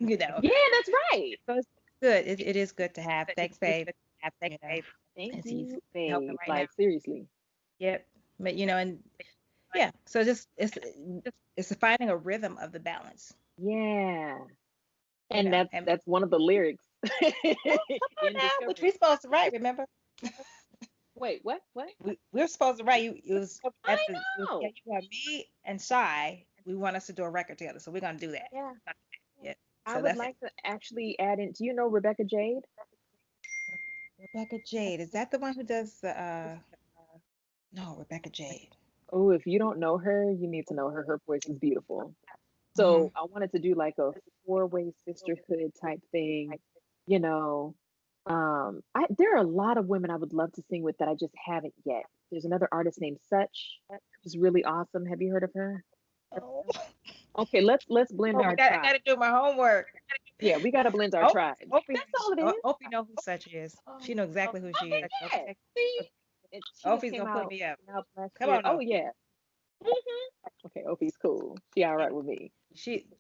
you know, Yeah, that's right. so it's good. It is good to have. Thanks, babe. You know, Thank as he's you, helping babe. right now. Like seriously. Yep. But and yeah, so just it's finding a rhythm of the balance. Yeah. And And that's one of the lyrics come on in now, which we Discovery. supposed to write. Remember, Wait, what? What? we were supposed to write. You it was I yeah, know. you had me and Shy, we want us to do a record together, so we're gonna do that. Yeah. Yeah. I So would that's like to actually add in. Do you know Rebecca Jade? Rebecca Jade. Is that the one who does the no, Rebecca Jade. Oh, if you don't know her, you need to know her. Her voice is beautiful. Hmm. So I wanted to do like a four-way sisterhood type thing, you know. There are a lot of women I would love to sing with that I just haven't yet. There's another artist named Such, who's really awesome. Have you heard of her? Oh, Okay, let's blend I our tribe. gotta do my homework. Yeah, we gotta blend our Hope, tribe. Opie, That's all it is. Opie know who Such is. She know exactly who she is. Yeah, see, she just Opie's came gonna put me up. out last Come year. on, Oh Opie. yeah. Okay, Opie's cool. She all right with me.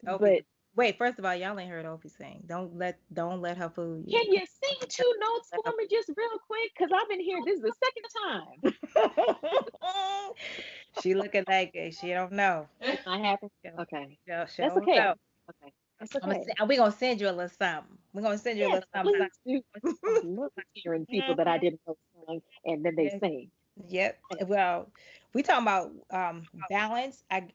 Opie. But Wait, first of all, y'all ain't heard Opie sing. Don't let her fool you. can you sing two notes for me just real quick? Because I've been here. This is the second time. She looking like it. She don't know. I haven't. She Okay. she That's don't okay. know. Okay. That's okay. We gonna send you a little something. We're gonna send you a Yes, little something. please do. I love hearing people that I didn't know sing and then they Yeah. sing. Yep. Well, we talking about balance. I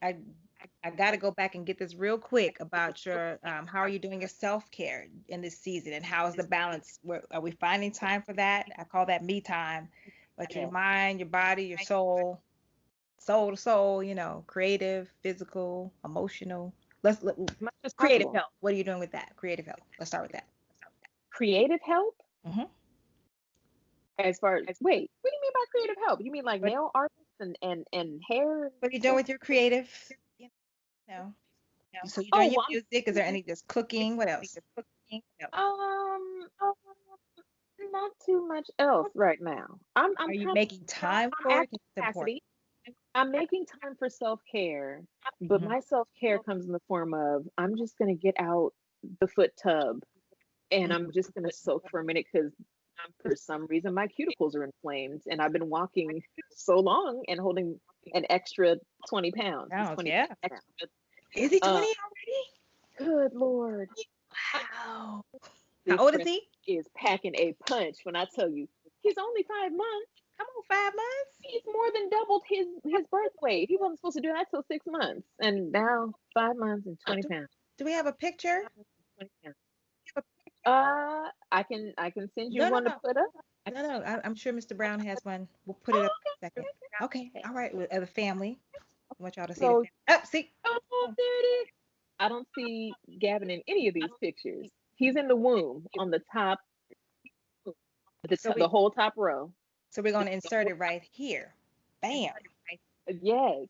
got to go back and get this real quick about your how are you doing your self-care in this season, and how is the balance? Are we finding time for that? I call that me time. But your Yes. mind, your body, your soul, soul to soul, creative, physical, emotional. As much as Creative possible. help. What are you doing with that? Creative help. Let's start with that. Creative help? Hmm. As far as wait, what do you mean by creative help? You mean like What nail artists and hair? What are you doing with your creative? You know. So you're doing Oh, your well, music. Is there any just cooking? What else? um, not too much else right now. I'm Are you kind of, making time I'm for at it? It's important. capacity. I'm making time for self-care, but Hmm. my self-care comes in the form of I'm just gonna get out the foot tub and I'm just gonna soak for a minute because for some reason my cuticles are inflamed and I've been walking so long and holding an extra 20 pounds. It's Sounds, 20 yeah. pounds extra. Is he 20 Uh, already? good Lord. Wow. How This old is prince he? is packing a punch when I tell you he's only 5 months. Come on, 5 months. He's more than doubled his birth weight. He wasn't supposed to do that till 6 months, and now 5 months and 20 Do, pounds. do we have a picture? 20 pounds. I can send you No, no, one to no. put up. No, no. I'm sure Mr. Brown has one. We'll put it Oh, up in a second. Okay. okay. All right. With the family. I want y'all to see the So, family. Up, see. oh, there it is. I don't see Gavin in any of these pictures. He's in the womb on the top, So the we whole top row. so we're gonna insert it right here. Bam. Yes,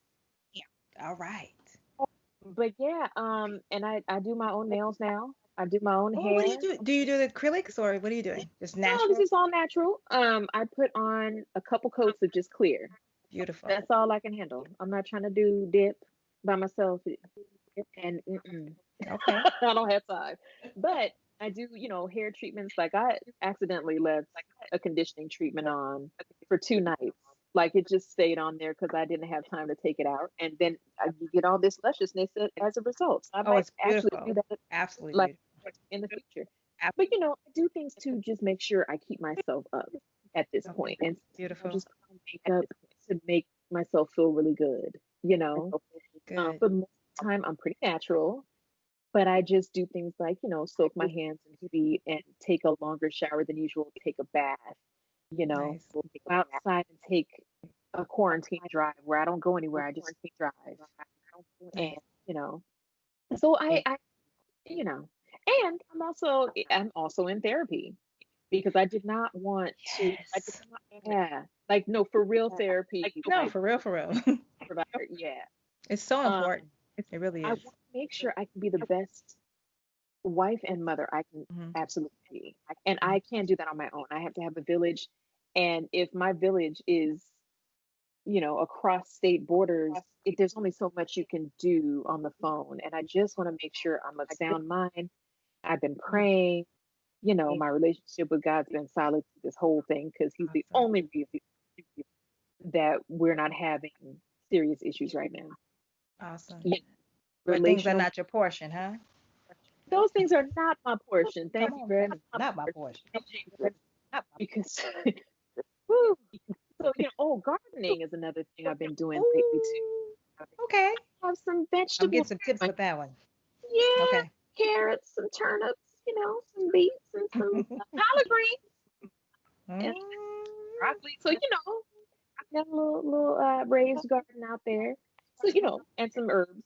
All right. but yeah, and I do my own nails now. I do my own Oh, what do you hair. do? Do you do the acrylics or what are you doing? Just No, this natural? is all natural. I put on a couple coats of just clear. Beautiful. That's all I can handle. I'm not trying to do dip by myself, and Okay. I don't have time. But I do, hair treatments. Like I accidentally left a conditioning treatment on for 2 nights. Like it just stayed on there because I didn't have time to take it out, and then you get all this lusciousness as a result. So I Oh, might it's actually beautiful. do that Absolutely like beautiful. in the future. But I do things to just make sure I keep myself up at this point, and I'll Beautiful. just put on makeup to make myself feel really good. You know, Good. but most of the time I'm pretty natural. But I just do things like soak my hands in feet and take a longer shower than usual. Take a bath. Nice. Go outside and take a quarantine drive where I don't go anywhere. I just drive, and Nice. you know. So Yeah. I and I'm also in therapy because I did not want to. I did Yes. not, yeah, like no for real therapy. No, Like for real, for real. provider, yeah. It's so Um, important. It really I is. want to make sure I can be the best wife and mother I can Hmm. absolutely be, and Hmm. I can't do that on my own. I have to have a village, and if my village is across state borders, there's only so much you can do on the phone, and I just want to make sure I'm of sound mind. I've been praying. My relationship with God's been solid through this whole thing because He's the Awesome. only reason that we're not having serious issues right now. Awesome. Yeah, Where things are relational, not your portion, huh? those things are not my portion. Thank Come you on, very man. much. Not my portion. Not my Because, woo. So, gardening is another thing I've been doing lately too. Okay. Have some I'm getting vegetables. some tips with that one. Yeah, Okay. carrots, some turnips, some beets and some collard greens Mm, and broccoli. So, got a little raised garden out there. So, and some herbs.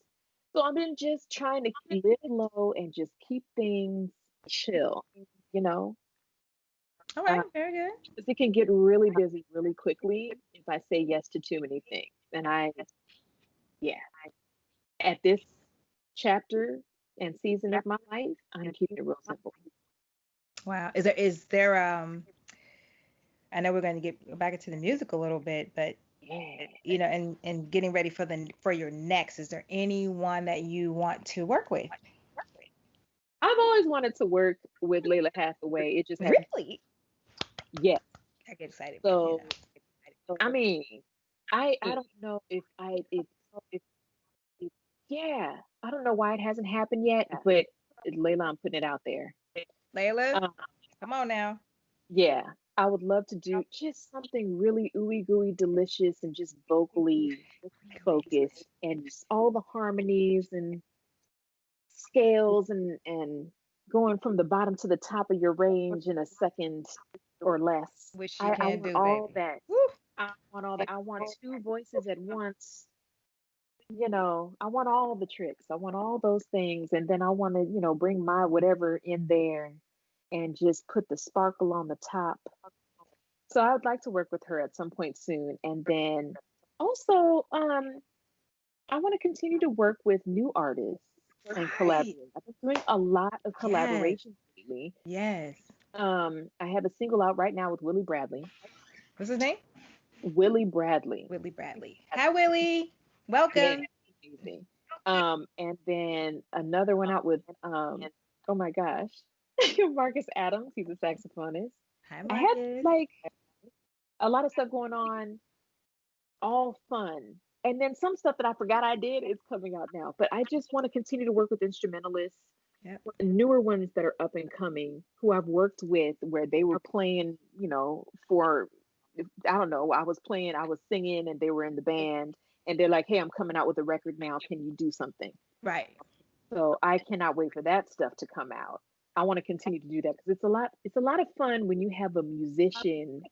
So I've been just trying to live low and just keep things chill, you know. all right. Very good. 'Cause it can get really busy really quickly if I say yes to too many things. And yeah, at this chapter and season of my life, I'm keeping it real simple. Wow. Is there I know we're going to get back into the music a little bit, but Yeah. and getting ready for your next, is there anyone that you want to work with? I've always wanted to work with Layla Hathaway. It just hasn't. Really? Yes. I get excited, So I mean, I don't know if yeah, I don't know why it hasn't happened yet, but Layla, I'm putting it out there. Layla, Um, come on now. yeah, I would love to do just something really ooey gooey delicious and just vocally focused and just all the harmonies and scales and going from the bottom to the top of your range in a second or less. Wish you I can want do, all baby. that. Woo. I want all that. I want two voices at once. I want all the tricks. I want all those things. And then I want to, bring my whatever in there and just put the sparkle on the top. So I would like to work with her at some point soon. And then also, I want to continue to work with new artists and Right. collaborate. I've been doing a lot of Yes. collaborations lately. Yes. I have a single out right now with Willie Bradley. What's his name? Willie Bradley. Willie Bradley. Hi, Willie. Yeah, Welcome. amazing. And then another one out with oh my gosh, Marcus Adams. He's a saxophonist. Hi, I have Marcus. like a lot of stuff going on, all fun. And then some stuff that I forgot I did is coming out now. But I just want to continue to work with instrumentalists, Yep. newer ones that are up and coming, who I've worked with where they were playing, for I don't know, I was singing and they were in the band and they're like, "Hey, I'm coming out with a record now. Can you do something?" Right. So I cannot wait for that stuff to come out. I want to continue to do that because it's a lot of fun when you have a musician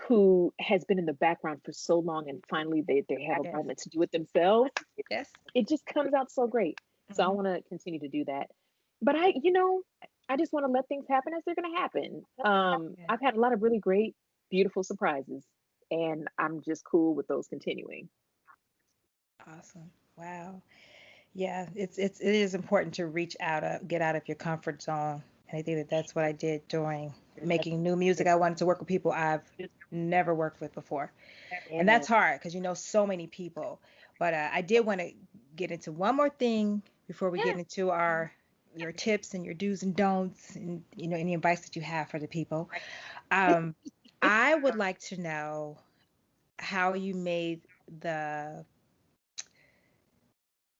who has been in the background for so long and finally they have a Yes. moment to do it themselves. Yes. It just comes out so great. So I Mhm. want to continue to do that. But I just want to let things happen as they're going to happen. Yeah. I've had a lot of really great, beautiful surprises, and I'm just cool with those continuing. Awesome. Wow. Yeah, it is important to reach out, get out of your comfort zone. And I think that that's what I did during making new music. I wanted to work with people I've never worked with before. And Yeah. that's hard because you know so many people. But I did want to get into one more thing before we get Yeah. into your tips and your do's and don'ts and any advice that you have for the people. Um, I would like to know how you made the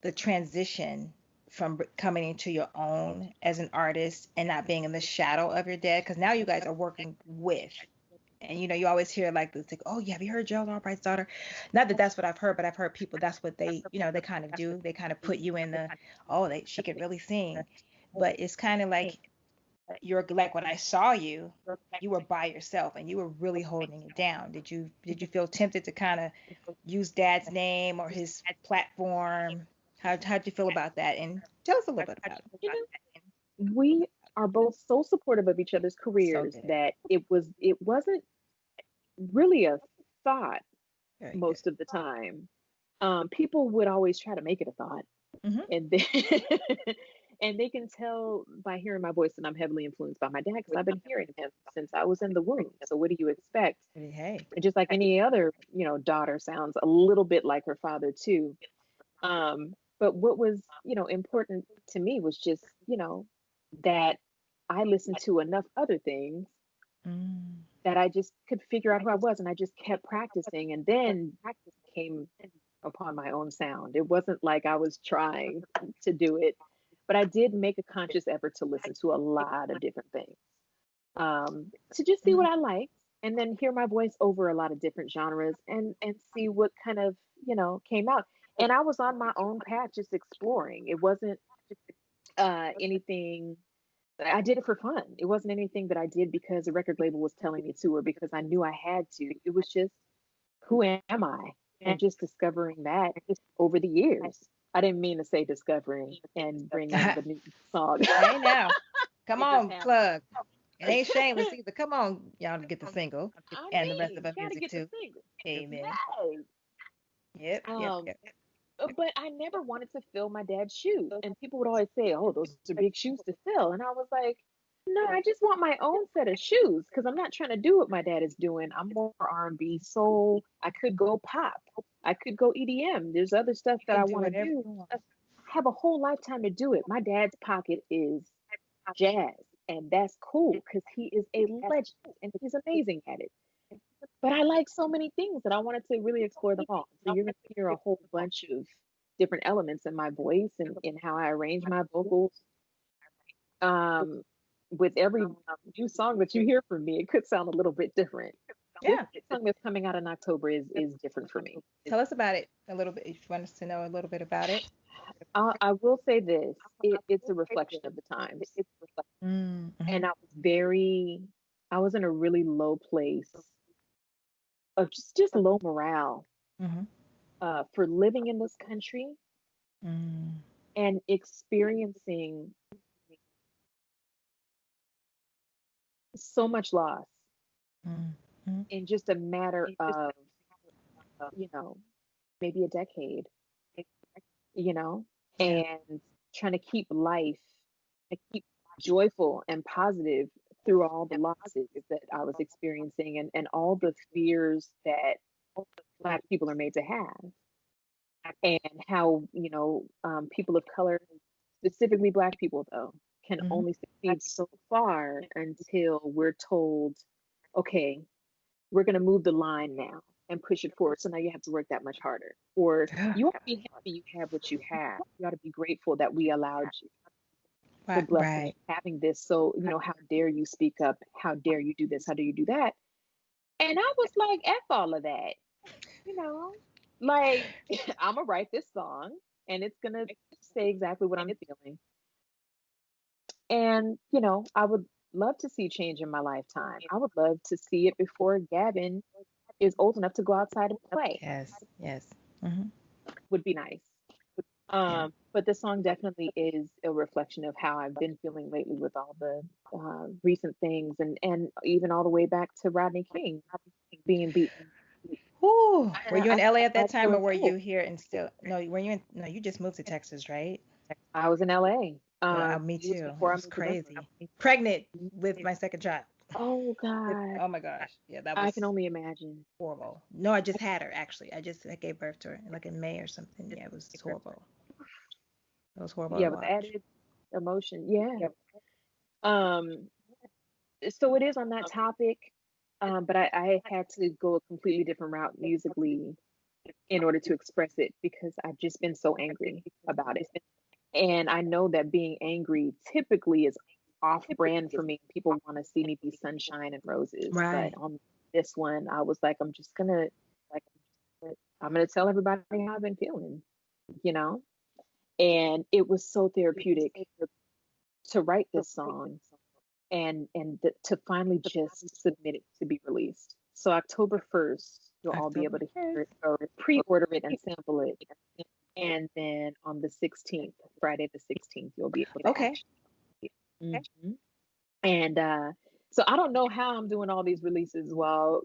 the transition from coming into your own as an artist and not being in the shadow of your dad, because now you guys are working with, and you always hear like this like, oh yeah, have you heard Gerald Albright's daughter? Not that that's what I've heard, but I've heard people that's what they kind of do. They kind of put you in the, oh, she could really sing. But it's kind of like you're like, when I saw you, you were by yourself and you were really holding it down. Did you feel tempted to kind of use dad's name or his platform? How'd you feel about that? And tell us a little bit about it. You we are both so supportive of each other's So careers good. that it wasn't really a thought Very good. most of the time. People would always try to make it a thought, Hmm. and then and they can tell by hearing my voice that I'm heavily influenced by my dad because I've been hearing him since I was in the womb. So what do you expect? Hey. And just like any other, daughter sounds a little bit like her father too. But what was, important to me was just, that I listened to enough other things Mm. that I just could figure out who I was, and I just kept practicing, and then came upon my own sound. It wasn't like I was trying to do it, but I did make a conscious effort to listen to a lot of different things, to just see what Mm. I liked. and then hear my voice over a lot of different genres and see what kind of, came out. And I was on my own path just exploring. It wasn't anything. I did it for fun. It wasn't anything that I did because the record label was telling me to or because I knew I had to. It was just, who am I? And just discovering that over the years. I didn't mean to say discovering and bring in the new song. Hey now, come It just on, happened. plug. It ain't shameless either. Come on, y'all, to get the single I and the rest mean, of our gotta music get the too. single. Amen. Yes. Yep, yep, Um, yep. but I never wanted to fill my dad's shoes. And people would always say, "Oh, those are big shoes to fill." And I was like, "No, I just want my own set of shoes because I'm not trying to do what my dad is doing. I'm more R&B, soul. I could go pop. I could go EDM. There's other stuff You that can I do want to whatever do. you want. I have a whole lifetime to do it. My dad's pocket is jazz, and that's cool because he is a legend and he's amazing at it. But I like so many things that I wanted to really explore them all. So you're going to hear a whole bunch of different elements in my voice and in how I arrange my vocals. Um, with every new song that you hear from me, it could sound a little bit different. This Yeah. song that's coming out in October is different for me. Tell us about it a little bit if you want us to know a little bit about it. I will say this: it's a reflection of the times, Mm-hmm. and I was in a really low place of just low morale Mm-hmm. for living in this country Mm-hmm. and experiencing so much loss Mm-hmm. in just a matter of, you know, maybe a decade, you know, Yeah. and trying to keep life, to keep joyful and positive through all the losses that I was experiencing and all the fears that Black people are made to have, and how, people of color, specifically Black people, though, can Mm-hmm. only succeed so far until we're told, okay, we're going to move the line now and push it forward. So now you have to work that much harder. Or you ought to be happy you have what you have. You ought to be grateful that we allowed you the Right. blessing Right. of having this. So, how dare you speak up? How dare you do this? How do you do that? And I was like, F all of that. You know, like, I'm going to write this song and it's going to say exactly what I'm feeling. And, I would love to see change in my lifetime. I would love to see it before Gavin is old enough to go outside and play. Yes. Yes. Mm-hmm. Would be nice. Yeah. But the song definitely is a reflection of how I've been feeling lately with all the recent things, and even all the way back to Rodney King being beaten. Whew. Were you in LA at that I time, or feel were you hope. here and still? No, were you in? No, you just moved to Texas, right? I was in LA. Yeah, me It was too. It before I was moved to Denver. crazy. Pregnant with my second child. Oh God, Oh my gosh. Yeah, that I can was only imagine. horrible. No, I just had her actually. I gave birth to her like in May or something. Yeah, it was horrible. It was horrible to Yeah, with watch. added emotion. Yeah. Um, so it is on that topic, but I had to go a completely different route musically in order to express it because I've just been so angry about it. And I know that being angry typically is off brand for me. People want to see me be sunshine and roses. But Right. on this one, I was like, like, I'm gonna tell everybody how I've been feeling, you know? And it was so therapeutic to write this song to finally just submit it to be released. So October 1st, you'll all be able October to hear 1st. it or pre-order it and sample it. And then on the 16th, Friday the 16th, you'll be able to Okay. actually. Mhm. And so I don't know how I'm doing all these releases while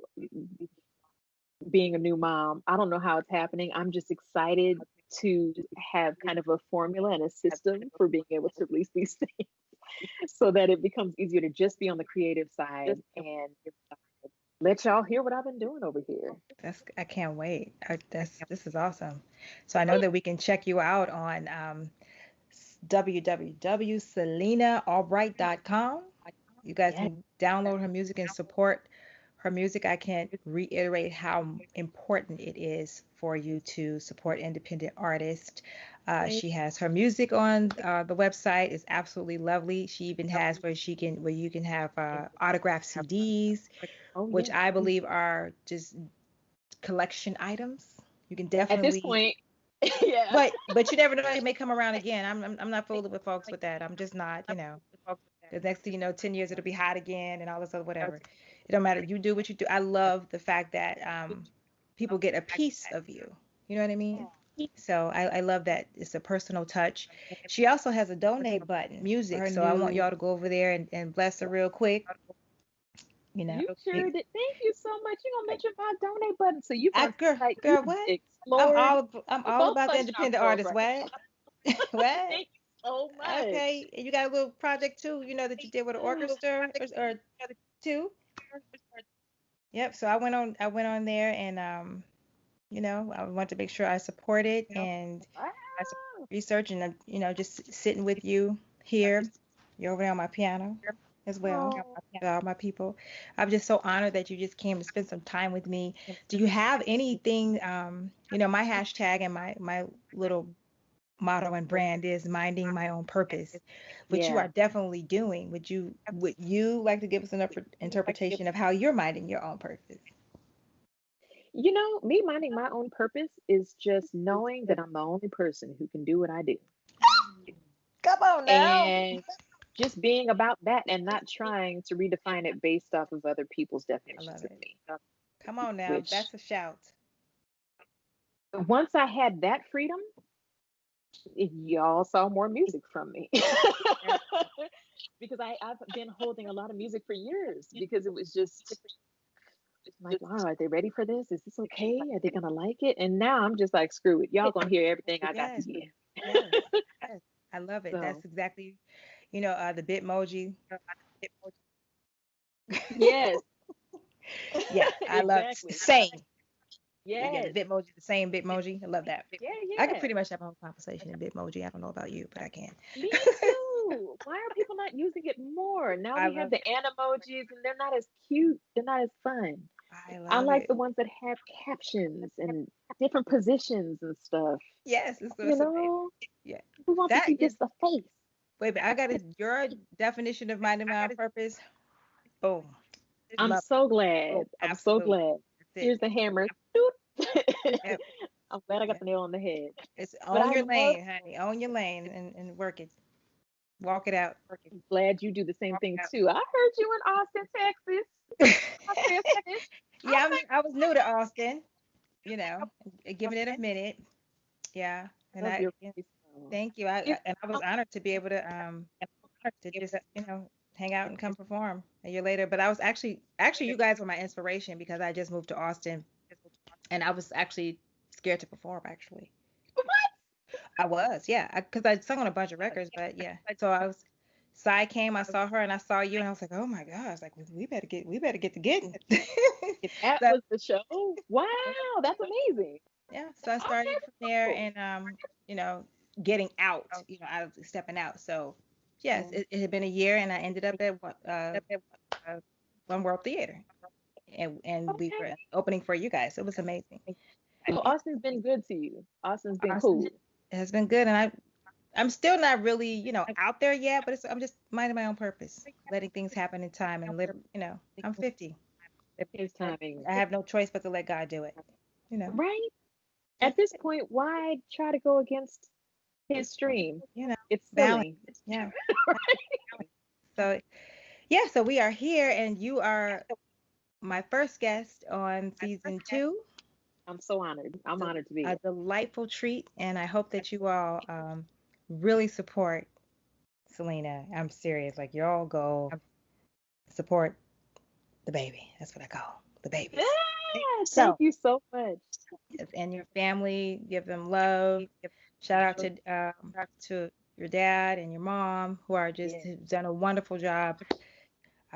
being a new mom. I don't know how it's happening. I'm just excited to have kind of a formula and a system for being able to release these things so that it becomes easier to just be on the creative side and let y'all hear what I've been doing over here. I can't wait. This is awesome. So I know that we can check you out on www.selinaalbright.com. You guys Yeah. can download her music and support her music. I can't reiterate how important it is for you to support independent artists. Thank She has her music on the website is absolutely lovely. She even has where you can have autographed CDs, Oh which yeah. I believe are just collection items. You can At this definitely, point, yeah. but you never know, it may come around again. I'm not fooling with folks with that. I'm just not, The next thing you know, 10 years it'll be hot again and all this other whatever. It don't matter. You do what you do. I love the fact that people get a piece of you. You know what I mean? So I love that it's a personal touch. She also has a donate button, For music. her So I want new. y'all to go over there and bless her real quick. You sure Be- did. Thank you so much. You're gonna mention my donate button. So you've I, gonna girl, like girl, you've what? explored. I'm We all both about the touched our independent pearls artist. right What? now. What? Thank you so much. Okay. And you got a little project too, that you did with an orchestra or two. Yep. So I went on there and I want to make sure I support it and I support Wow. research and just sitting with you here. You're over there on my piano as well. Oh, With all my people. I'm just so honored that you just came to spend some time with me. Do you have anything my hashtag and my little motto and brand is minding my own purpose, which you yeah. are definitely doing. Would you like to give us an interpretation of how you're minding your own purpose? Me minding my own purpose is just knowing that I'm the only person who can do what I do. Come on now. And just being about that and not trying to redefine it based off of other people's I definitions love of it. me. Come on now. Which That's a shout. once I had that freedom, y'all saw more music from me. Because I've been holding a lot of music for years because it was just like, wow, are they ready for this? Is this okay? Are they gonna like it? And now I'm just like, screw it. Y'all gonna hear everything I got to Yes. hear. Yes. Yes. I love it. So That's exactly, the Bitmoji. yes, Yeah, I love exactly. same. Yeah, the Yes. Bitmoji, the same Bitmoji. I love that. Yeah, I could yeah. pretty much have a whole conversation in Bitmoji. I don't know about you, but I can. Me too. Why are people not using it more? Now I we have love the it. animojis and they're not as cute. They're not as fun. I I love like it. the ones that have captions and different positions and stuff. Yes, You it's amazing. know, Yeah. who wants to That see is, just the face? wait a minute, I got it. Your definition of minding my own purpose. Boom. I'm Love so it. glad. Boom. I'm so Absolutely. glad. That's it. Here's the hammer. Doot. Yep. I'm glad I got Yep. the nail on the head. It's But own I your love, lane, honey. Own your lane and work it. Walk it out. glad you do the same thing too. I heard you in Austin, Texas. My sister. Yeah, I was new to Austin, giving it a minute. Yeah, and Love your voice. Though. thank you. It's And I was honored to be able to just hang out and come perform a year later. But I was actually you guys were my inspiration because I just moved to Austin and I was actually scared to perform actually. I was, yeah, because I sung on a bunch of records, but yeah. So I was. Sai came, I saw her, and I saw you, and I was like, "Oh my God!" I was like, we better get to getting." that So was the show. Wow, that's amazing. yeah, so I started Okay, from there, cool. and you know, getting out, out of stepping out. So yes, Yeah. it had been a year, and I ended up at One World Theater, and we Okay. were opening for you guys. It was amazing. So Yeah, Austin's been good to you. Austin's been Austin cool. has been good, and I'm still not really, out there yet, but I'm just minding my own purpose, letting things happen in time, and I'm 50. His timing. I have no choice but to let God do it. You know, Right? At that's this it. point, why try to go against his stream? You know, It's balance. silly. Yeah. So yeah, so we are here, and you are my first guest on season 2. I'm so honored. I'm It's honored to be a here. delightful treat, and I hope that you all really support Selena. I'm serious. Like, y'all go support the baby. That's what I call the babies. Ah, thank So, you so much. yes, and your family, give them love. Shout out to your dad and your mom, who are just Yeah. have done a wonderful job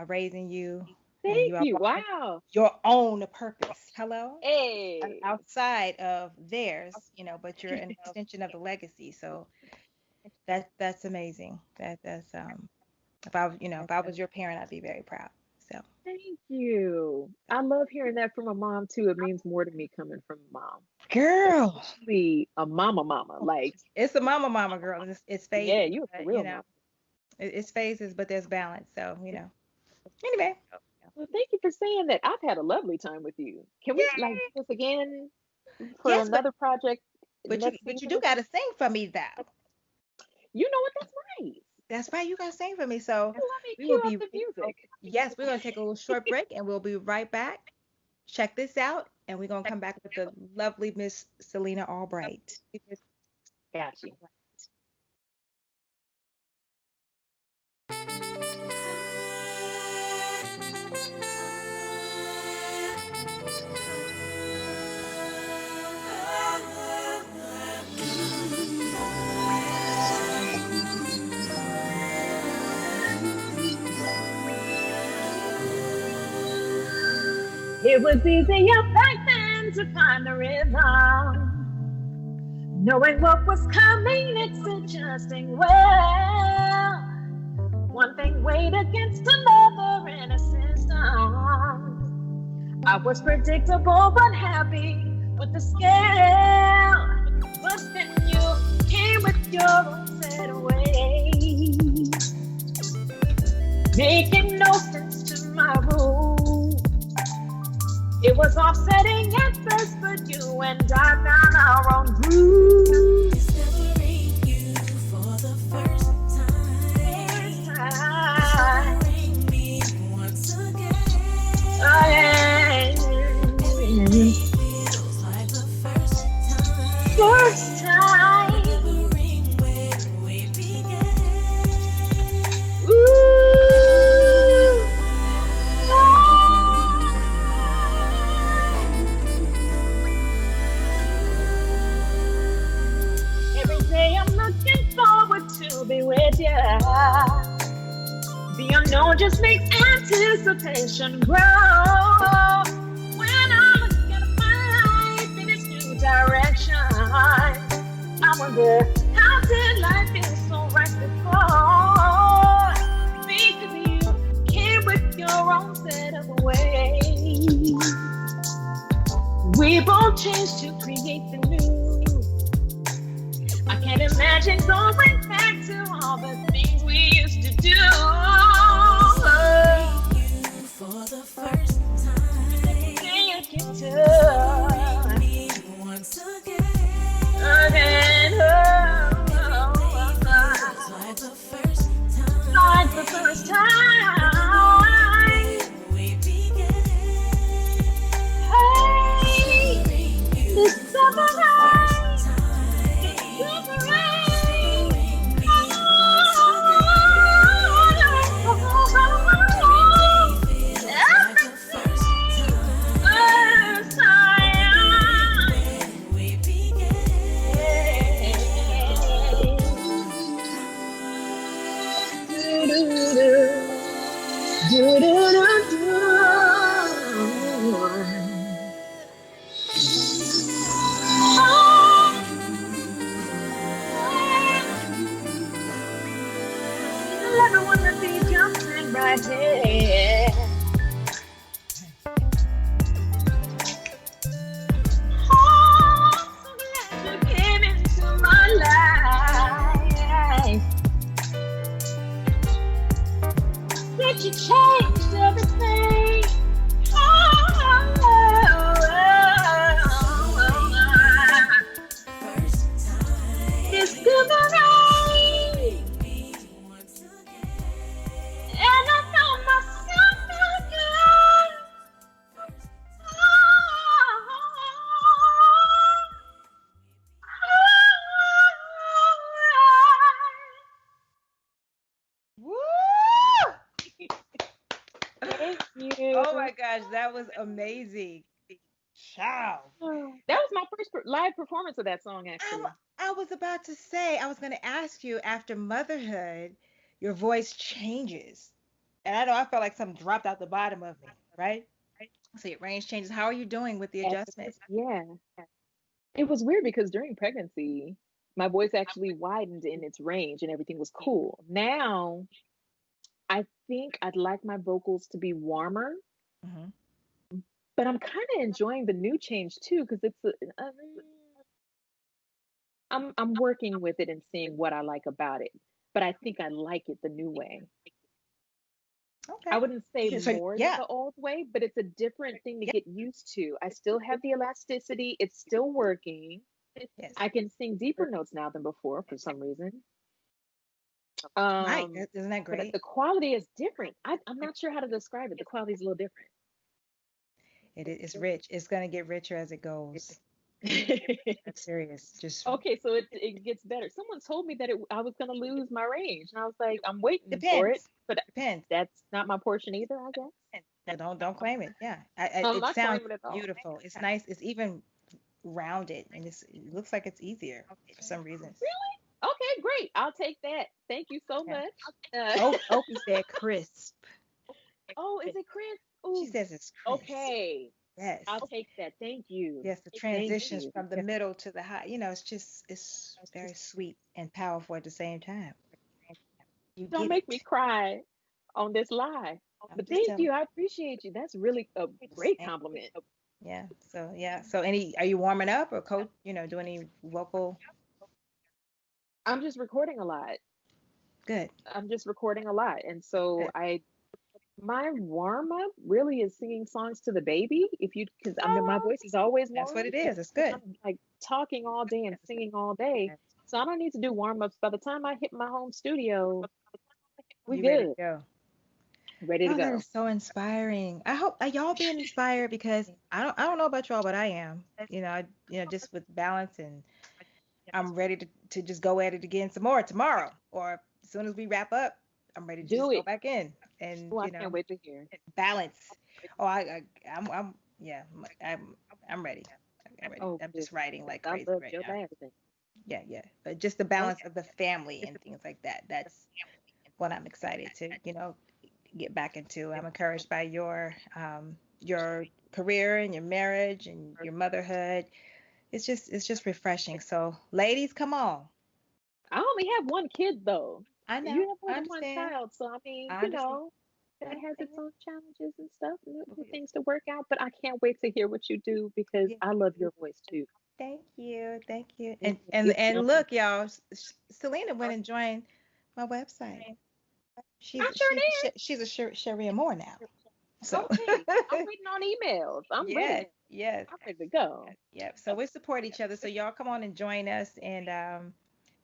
raising you, and Thank you are you. Wow. your own purpose. Hello? Hey. Outside of theirs, but you're an extension of the legacy. So that's amazing. That's if I was your parent, I'd be very proud. So, Thank you. I love hearing that from a mom too. It means more to me coming from a mom, girl, especially a mama. Like, it's a mama girl. It's yeah, phases, you're a for but real mama. it's phases, but there's balance. So, anyway, Well, thank you for saying that. I've had a lovely time with you. Can we like yay! do this again for Yes, another project next but you season? do got to sing for me, though. You know what? That's nice. That's right. You got to sing for me. So Let me we will cue up be. the music. Yes, we're gonna take a little short break, and we'll be right back. Check this out, and we're gonna come back with the lovely Miss Selina Albright. Got you. It was easier back then to find the rhythm. Knowing what was coming, it's adjusting well. One thing weighed against another in a system. I was predictable but happy with the scale. But then you came with your own set of ways, making no sense to my rules. It was offsetting at first, but you and I found our own groove. Discovering you for the first time. Discovering me once again. Everything feels like the first time. First time. Remembering where we began. Ooh. Every day I'm looking forward to be with you. The unknown just makes anticipation grow. When I look at my life in its new direction, I wonder, how did life feel so right before? Because you came with your own set of ways. We both changed to create the new. I can't imagine going back to all the things we used to do. You for the first time. Say I can touch Me once again. again. Like the first time. Like the first time. We began. Hey, this summer night. Everyone that be jumping right here. Oh, so glad you came into my life. That you changed everything. First time. It's gonna rain, Once again. and I know myself again. Woo! Thank you. Oh my gosh, that was amazing. Ciao. That was my first live performance of that song, actually. I was about to say, I was going to ask you after motherhood, your voice changes. And I know I felt like something dropped out the bottom of me, right? So your range changes. How are you doing with the adjustment? Yeah. It was weird because during pregnancy, my voice actually widened in its range and everything was cool. Now I think I'd like my vocals to be warmer, Hmm. but I'm kind of enjoying the new change too because I'm working with it and seeing what I like about it. But I think I like it the new way. I Okay. wouldn't say So more than yeah, the old way, but it's a different thing to yeah, get used to. I still have the elasticity. It's still working. yes, I can sing deeper notes now than before for some reason. right. Um, Isn't that but great? the quality is different. I'm not sure how to describe it. The quality is a little different. It's rich. It's gonna get richer as it goes. That's serious. Just Okay, so it gets better. Someone told me that I was going to lose my range, and I was like, I'm waiting for it, depends. but Depends. that's not my portion either, I guess. So don't claim it. Yeah, I'm it not sounds claiming it at all. beautiful. It's nice. It's even rounded, and it looks like it's easier for some reason. Really? Okay, great. I'll take that. Thank you so Yeah. much. Opie said crisp. Oh, is it Chris? She Oh, says it's crisp. okay. Yes. I'll take that. Thank you. Yes, the Thank transitions you. from the middle to the high, it's very sweet and powerful at the same time. You Don't get make me it. cry on this live. I'm But just thank telling you. I appreciate you. That's really a you. Just great saying. compliment. Yeah. So yeah. So are you warming up or coach, doing any vocal? I'm just recording a lot. Good. I'm just recording a lot. And so Good. my warm up really is singing songs to the baby. If you, because I mean, my Oh, voice is always that's what warm it because is. It's good. I'm like talking all day and singing all day. So I don't need to do warm ups. By the time I hit my home studio, we You ready to good, go? ready to Oh, that go. is so inspiring. I hope are y'all being inspired because I don't know about y'all, but I am. Just with balance, and I'm ready to just go at it again some more tomorrow, or as soon as we wrap up, I'm ready to Do just go it. back in and Oh, I can't wait to hear. balance. Oh, I'm yeah, I'm ready. I'm ready. Oh, I'm good. just writing Because like I crazy loved right your now. last thing. Yeah, yeah. But just the Oh, balance of the family and things like that. That's what I'm excited to, get back into. I'm encouraged by your career and your marriage and your motherhood. It's just refreshing. So, ladies, come on. I only have one kid though. I know. You have more I than one understand. child, so I mean, I understand. I that has its understand. own challenges and stuff and things to work out. But I can't wait to hear what you do because Yeah. I love your voice too. Thank you. Thank you. And and It's and something. look, y'all, Selena went and joined my website. I She's sure she's did. she's a Sharia Moore now. So Okay, I'm waiting on emails. I'm yes, ready. yes. I'm ready to go. Yep. So we support each other. So y'all come on and join us, and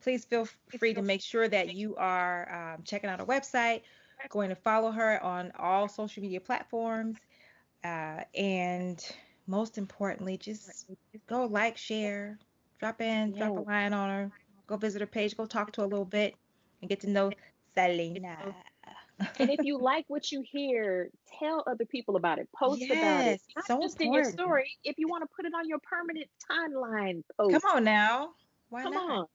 please feel free to make sure that you are checking out our website, going to follow her on all social media platforms, and most importantly, just go like, share, drop a Yeah. line on her, go visit her page, go talk to her a little bit, and get to know Selena. And if you like what you hear, tell other people about it. Post about it. Yes, Not so just in your important. story. If you want to put it on your permanent timeline Come post, on now. Why come not? on.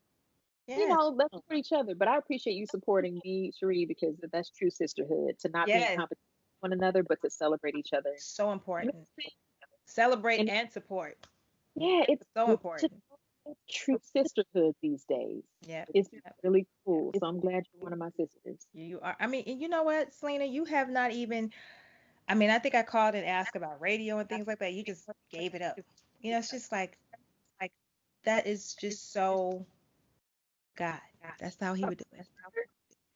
Yes. Let's support each other. But I appreciate you supporting me, Cherie, because that's true sisterhood. To not be in Yes. competition with one another, but to celebrate each other. So You know important. what I'm Celebrate saying? and support. And yeah, it's So good to important. know true sisterhood these days. Yeah. It's Yep. really cool. So I'm glad you're one of my sisters. You are. I mean, and you know what, Selena, you have not even. I mean, I think I called and asked about radio and things like that. You just gave it up. It's just like that is just so God. That's how He would do it.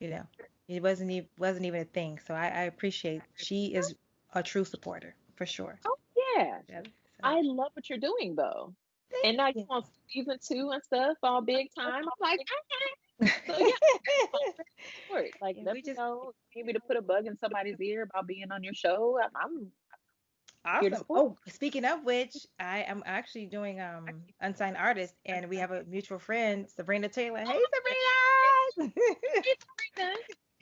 You know, it wasn't even a thing. So I appreciate. She is a true supporter for sure. Oh yeah. Yep. So I love what you're doing though. thank And now you you. want season two and stuff all big time. I'm like, so yeah, I'm ready for it. Like, Yeah, let we me just know. Maybe to put a bug in somebody's ear about being on your show. I'm here to awesome. support. Oh, speaking of which, I am actually doing unsigned artist, and we have a mutual friend, Sabrina Taylor. Hey, Sabrina.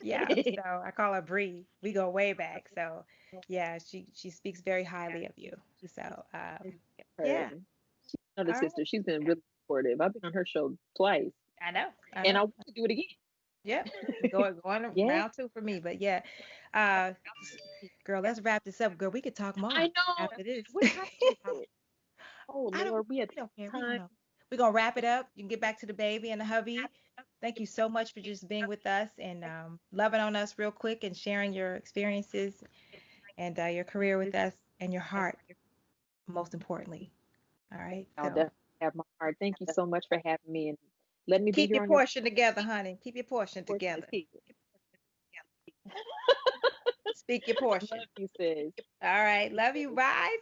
Yeah, so I call her Bree. We go way back. So yeah, she speaks very highly of you. So Her. yeah. Another All right. sister. She's been really supportive. I've been on her show twice, I know. I and know. I want to do it again. Yep. Going Yeah, round two for me. But yeah. Uh girl, let's wrap this up. Girl, we could talk I more know. after this. What time is it? Oh I don't Lord, we at we don't care. We don't time. know. we're gonna wrap it up. You can get back to the baby and the hubby. Thank you so much for just being with us and loving on us real quick and sharing your experiences and your career with us and your heart, most importantly. All right. I'll So definitely have my heart. Thank you so much for having me and letting me be keep here your on your portion together, honey. Keep your portion portion of together. tea. Speak your portion. Love you, sis. All right. Love you. Bye.